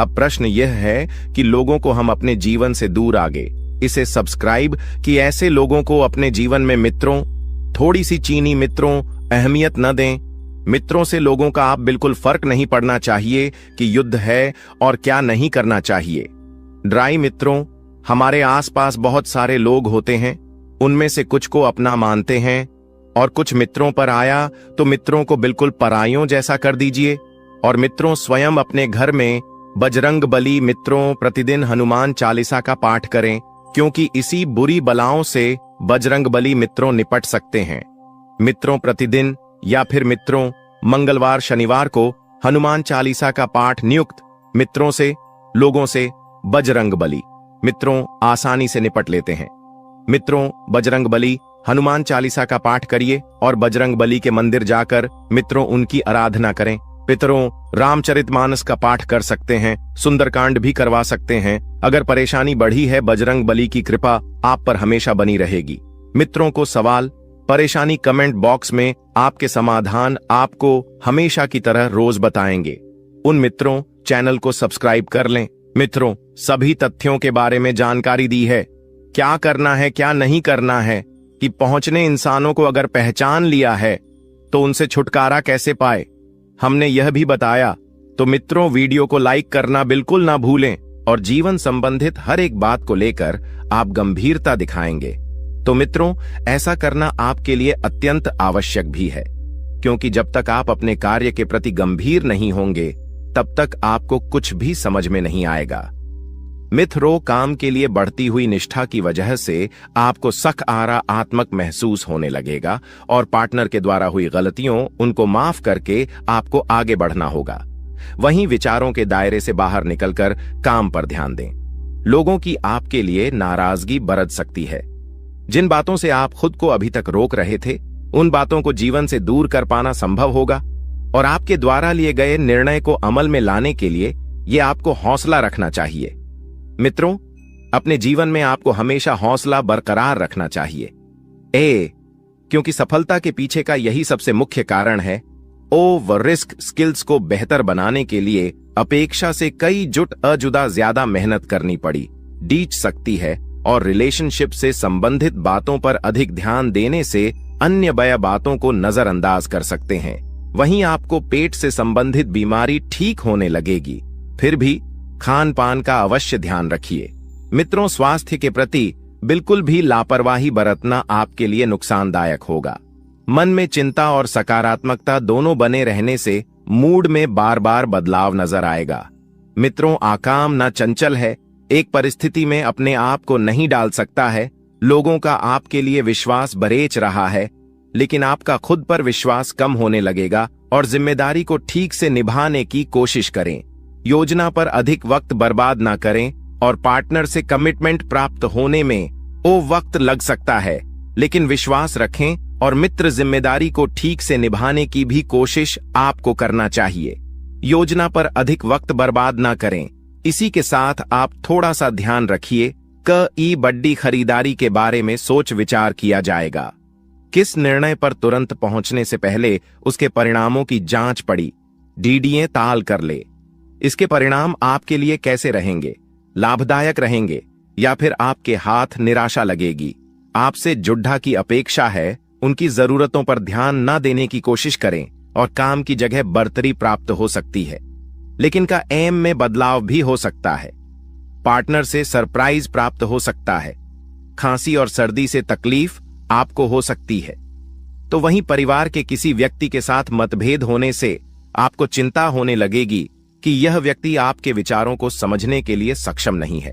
अब प्रश्न यह है कि लोगों को हम अपने जीवन से दूर आगे इसे सब्सक्राइब कि ऐसे लोगों को अपने जीवन में मित्रों थोड़ी सी चीनी मित्रों अहमियत न दें। मित्रों से लोगों का आप बिल्कुल फर्क नहीं पड़ना चाहिए कि युद्ध है और क्या नहीं करना चाहिए। ड्राई मित्रों, हमारे आसपास बहुत सारे लोग होते हैं, उनमें से कुछ को अपना मानते हैं और कुछ मित्रों पर आया तो मित्रों को बिल्कुल परायों जैसा कर दीजिए। और मित्रों, स्वयं अपने घर में बजरंग बली मित्रों प्रतिदिन हनुमान चालीसा का पाठ करें, क्योंकि इसी बुरी बलाओं से बजरंग बली मित्रों निपट सकते हैं। मित्रों, प्रतिदिन या फिर मित्रों मंगलवार शनिवार को हनुमान चालीसा का पाठ नियुक्त मित्रों से, लोगों से बजरंग बली मित्रों आसानी से निपट लेते हैं। मित्रों, बजरंग बली हनुमान चालीसा का पाठ करिए और बजरंग बली के मंदिर जाकर मित्रों उनकी आराधना करें। पितरों, रामचरितमानस का पाठ कर सकते हैं, सुंदरकांड भी करवा सकते हैं। अगर परेशानी बढ़ी है, बजरंग बली की कृपा आप पर हमेशा बनी रहेगी। मित्रों को सवाल परेशानी कमेंट बॉक्स में आपके समाधान आपको हमेशा की तरह रोज बताएंगे। उन मित्रों चैनल को सब्सक्राइब कर लें। मित्रों, सभी तथ्यों के बारे में जानकारी दी है, क्या करना है क्या नहीं करना है, कि पहुंचने इंसानों को अगर पहचान लिया है तो उनसे छुटकारा कैसे पाए, हमने यह भी बताया। तो मित्रों, वीडियो को लाइक करना बिल्कुल ना भूलें और जीवन संबंधित हर एक बात को लेकर आप गंभीरता दिखाएंगे। तो मित्रों, ऐसा करना आपके लिए अत्यंत आवश्यक भी है, क्योंकि जब तक आप अपने कार्य के प्रति गंभीर नहीं होंगे तब तक आपको कुछ भी समझ में नहीं आएगा। मित्रों, काम के लिए बढ़ती हुई निष्ठा की वजह से आपको सकारात्मक महसूस होने लगेगा और पार्टनर के द्वारा हुई गलतियों उनको माफ करके आपको आगे बढ़ना होगा। वहीं विचारों के दायरे से बाहर निकलकर काम पर ध्यान दें। लोगों की आपके लिए नाराजगी बरत सकती है। जिन बातों से आप खुद को अभी तक रोक रहे थे, उन बातों को जीवन से दूर कर पाना संभव होगा और आपके द्वारा लिए गए निर्णय को अमल में लाने के लिए ये आपको हौसला रखना चाहिए। मित्रों, अपने जीवन में आपको हमेशा हौसला बरकरार रखना चाहिए। क्योंकि सफलता के पीछे का यही सबसे मुख्य कारण है। ओवर रिस्क स्किल्स को बेहतर बनाने के लिए अपेक्षा से कई जुट अजुदा ज्यादा मेहनत करनी पड़ी डीच सकती है, और रिलेशनशिप से संबंधित बातों पर अधिक ध्यान देने से अन्य बया बातों को नजरअंदाज कर सकते हैं। वहीं आपको पेट से संबंधित बीमारी ठीक होने लगेगी। फिर भी खान पान का अवश्य ध्यान रखिए मित्रों। स्वास्थ्य के प्रति बिल्कुल भी लापरवाही बरतना आपके लिए नुकसानदायक होगा। मन में चिंता और सकारात्मकता दोनों बने रहने से मूड में बार बार बदलाव नजर आएगा। मित्रों, आकाम ना चंचल है, एक परिस्थिति में अपने आप को नहीं डाल सकता है। लोगों का आपके लिए विश्वास बरेच रहा है, लेकिन आपका खुद पर विश्वास कम होने लगेगा और जिम्मेदारी को ठीक से निभाने की कोशिश करें। योजना पर अधिक वक्त बर्बाद ना करें और पार्टनर से कमिटमेंट प्राप्त होने में वक्त लग सकता है, लेकिन विश्वास रखें और मित्र जिम्मेदारी को ठीक से निभाने की भी कोशिश आपको करना चाहिए। योजना पर अधिक वक्त बर्बाद ना करें। इसी के साथ आप थोड़ा सा ध्यान रखिए कि बड़ी खरीदारी के बारे में सोच विचार किया जाएगा। किस निर्णय पर तुरंत पहुंचने से पहले उसके परिणामों की जांच पड़ी डीडीए ताल कर ले। इसके परिणाम आपके लिए कैसे रहेंगे, लाभदायक रहेंगे या फिर आपके हाथ निराशा लगेगी। आपसे जुड्ढा की अपेक्षा है, उनकी जरूरतों पर ध्यान न देने की कोशिश करें और काम की जगह बढ़तरी प्राप्त हो सकती है, लेकिन का एम में बदलाव भी हो सकता है। पार्टनर से सरप्राइज प्राप्त हो सकता है। खांसी और सर्दी से तकलीफ आपको हो सकती है। तो वहीं परिवार के किसी व्यक्ति के साथ मतभेद होने से आपको चिंता होने लगेगी कि यह व्यक्ति आपके विचारों को समझने के लिए सक्षम नहीं है।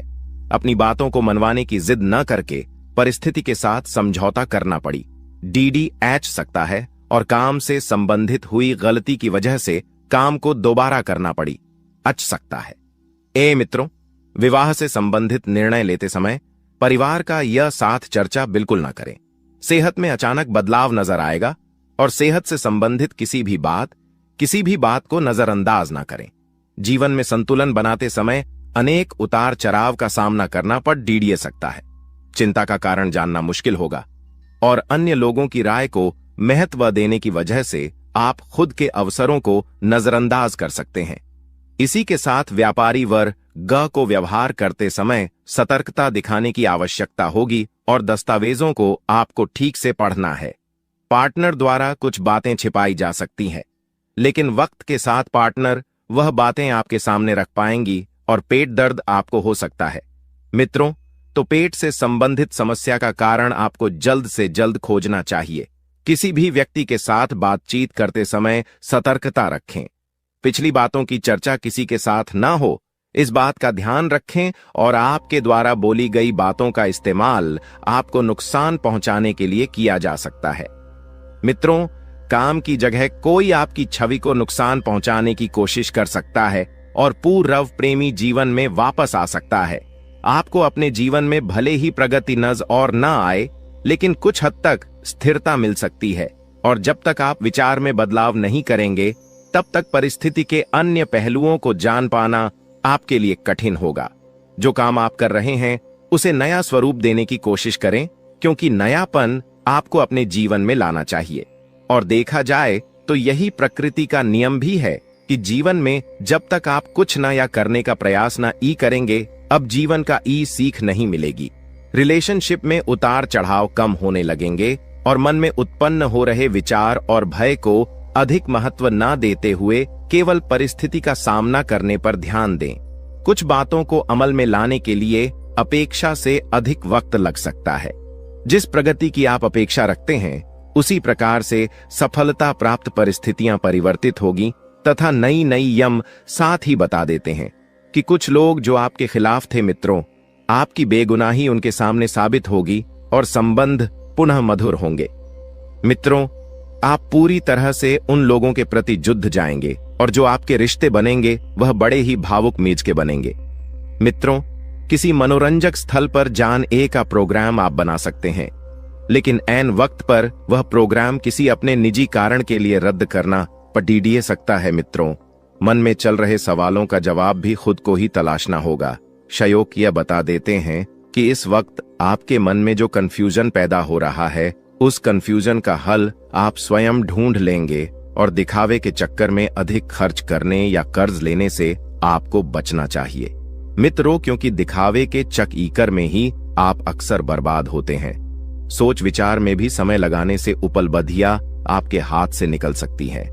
अपनी बातों को मनवाने की जिद न करके परिस्थिति के साथ समझौता करना पड़ी डीडी एच सकता है और काम से संबंधित हुई गलती की वजह से काम को दोबारा करना पड़ी अच सकता है। मित्रों, विवाह से संबंधित निर्णय लेते समय परिवार का यह साथ चर्चा बिल्कुल ना करें। सेहत में अचानक बदलाव नजर आएगा और सेहत से संबंधित किसी भी बात को नजरअंदाज ना करें। जीवन में संतुलन बनाते समय अनेक उतार चढ़ाव का सामना करना पड़ डीडीए सकता है। चिंता का कारण जानना मुश्किल होगा और अन्य लोगों की राय को महत्व देने की वजह से आप खुद के अवसरों को नजरअंदाज कर सकते हैं। इसी के साथ व्यापारी वर्ग को व्यवहार करते समय सतर्कता दिखाने की आवश्यकता होगी और दस्तावेजों को आपको ठीक से पढ़ना है। पार्टनर द्वारा कुछ बातें छिपाई जा सकती हैं, लेकिन वक्त के साथ पार्टनर वह बातें आपके सामने रख पाएंगी और पेट दर्द आपको हो सकता है। मित्रों, तो पेट से संबंधित समस्या का कारण आपको जल्द से जल्द खोजना चाहिए। किसी भी व्यक्ति के साथ बातचीत करते समय सतर्कता रखें। पिछली बातों की चर्चा किसी के साथ ना हो, इस बात का ध्यान रखें और आपके द्वारा बोली गई बातों का इस्तेमाल आपको नुकसान पहुंचाने के लिए किया जा सकता है। मित्रों, काम की जगह कोई आपकी छवि को नुकसान पहुंचाने की कोशिश कर सकता है और पूर्व प्रेमी जीवन में वापस आ सकता है। आपको अपने जीवन में भले ही प्रगति नजर और न आए, लेकिन कुछ हद तक स्थिरता मिल सकती है और जब तक आप विचार में बदलाव नहीं करेंगे, तब तक परिस्थिति के अन्य पहलुओं को जान पाना आपके लिए कठिन होगा। जो काम आप कर रहे हैं उसे नया स्वरूप देने की कोशिश करें, क्योंकि नयापन आपको अपने जीवन में लाना चाहिए। और देखा जाए तो यही प्रकृति का नियम भी है कि जीवन में जब तक आप कुछ नया करने का प्रयास ना करेंगे, अब जीवन का सीख नहीं मिलेगी। रिलेशनशिप में उतार चढ़ाव कम होने लगेंगे और मन में उत्पन्न हो रहे विचार और भय को अधिक महत्व ना देते हुए केवल परिस्थिति का सामना करने पर ध्यान दें। कुछ बातों को अमल में लाने के लिए अपेक्षा से अधिक वक्त लग सकता है। जिस प्रगति की आप अपेक्षा रखते हैं, उसी प्रकार से सफलता प्राप्त परिस्थितियां परिवर्तित होगी तथा नई नई यम साथ ही बता देते हैं कि कुछ लोग जो आपके खिलाफ थे मित्रों, आपकी बेगुनाही उनके सामने साबित होगी और संबंध पुनः मधुर होंगे। मित्रों, आप पूरी तरह से उन लोगों के प्रति जुड़ जाएंगे और जो आपके रिश्ते बनेंगे वह बड़े ही भावुक मीज के बनेंगे। मित्रों, किसी मनोरंजक स्थल पर जान का प्रोग्राम आप बना सकते हैं, लेकिन ऐन वक्त पर वह प्रोग्राम किसी अपने निजी कारण के लिए रद्द करना पड़ीडिए सकता है। मित्रों, मन में चल रहे सवालों का जवाब भी खुद को ही तलाशना होगा। शयोक यह बता देते हैं कि इस वक्त आपके मन में जो कंफ्यूजन पैदा हो रहा है उस कंफ्यूजन का हल आप स्वयं ढूंढ लेंगे और दिखावे के चक्कर में अधिक खर्च करने या कर्ज लेने से आपको बचना चाहिए मित्रों, क्योंकि दिखावे के चक्कर में ही आप अक्सर बर्बाद होते हैं। सोच विचार में भी समय लगाने से उपलब्धियां आपके हाथ से निकल सकती हैं।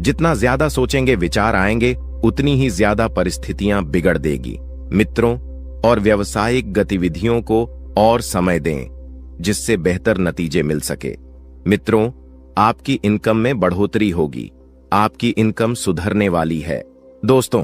जितना ज्यादा सोचेंगे विचार आएंगे, उतनी ही ज्यादा परिस्थितियां बिगड़ देगी मित्रों। और व्यावसायिक गतिविधियों को और समय दें जिससे बेहतर नतीजे मिल सके मित्रों। आपकी इनकम में बढ़ोतरी होगी, आपकी इनकम सुधरने वाली है दोस्तों।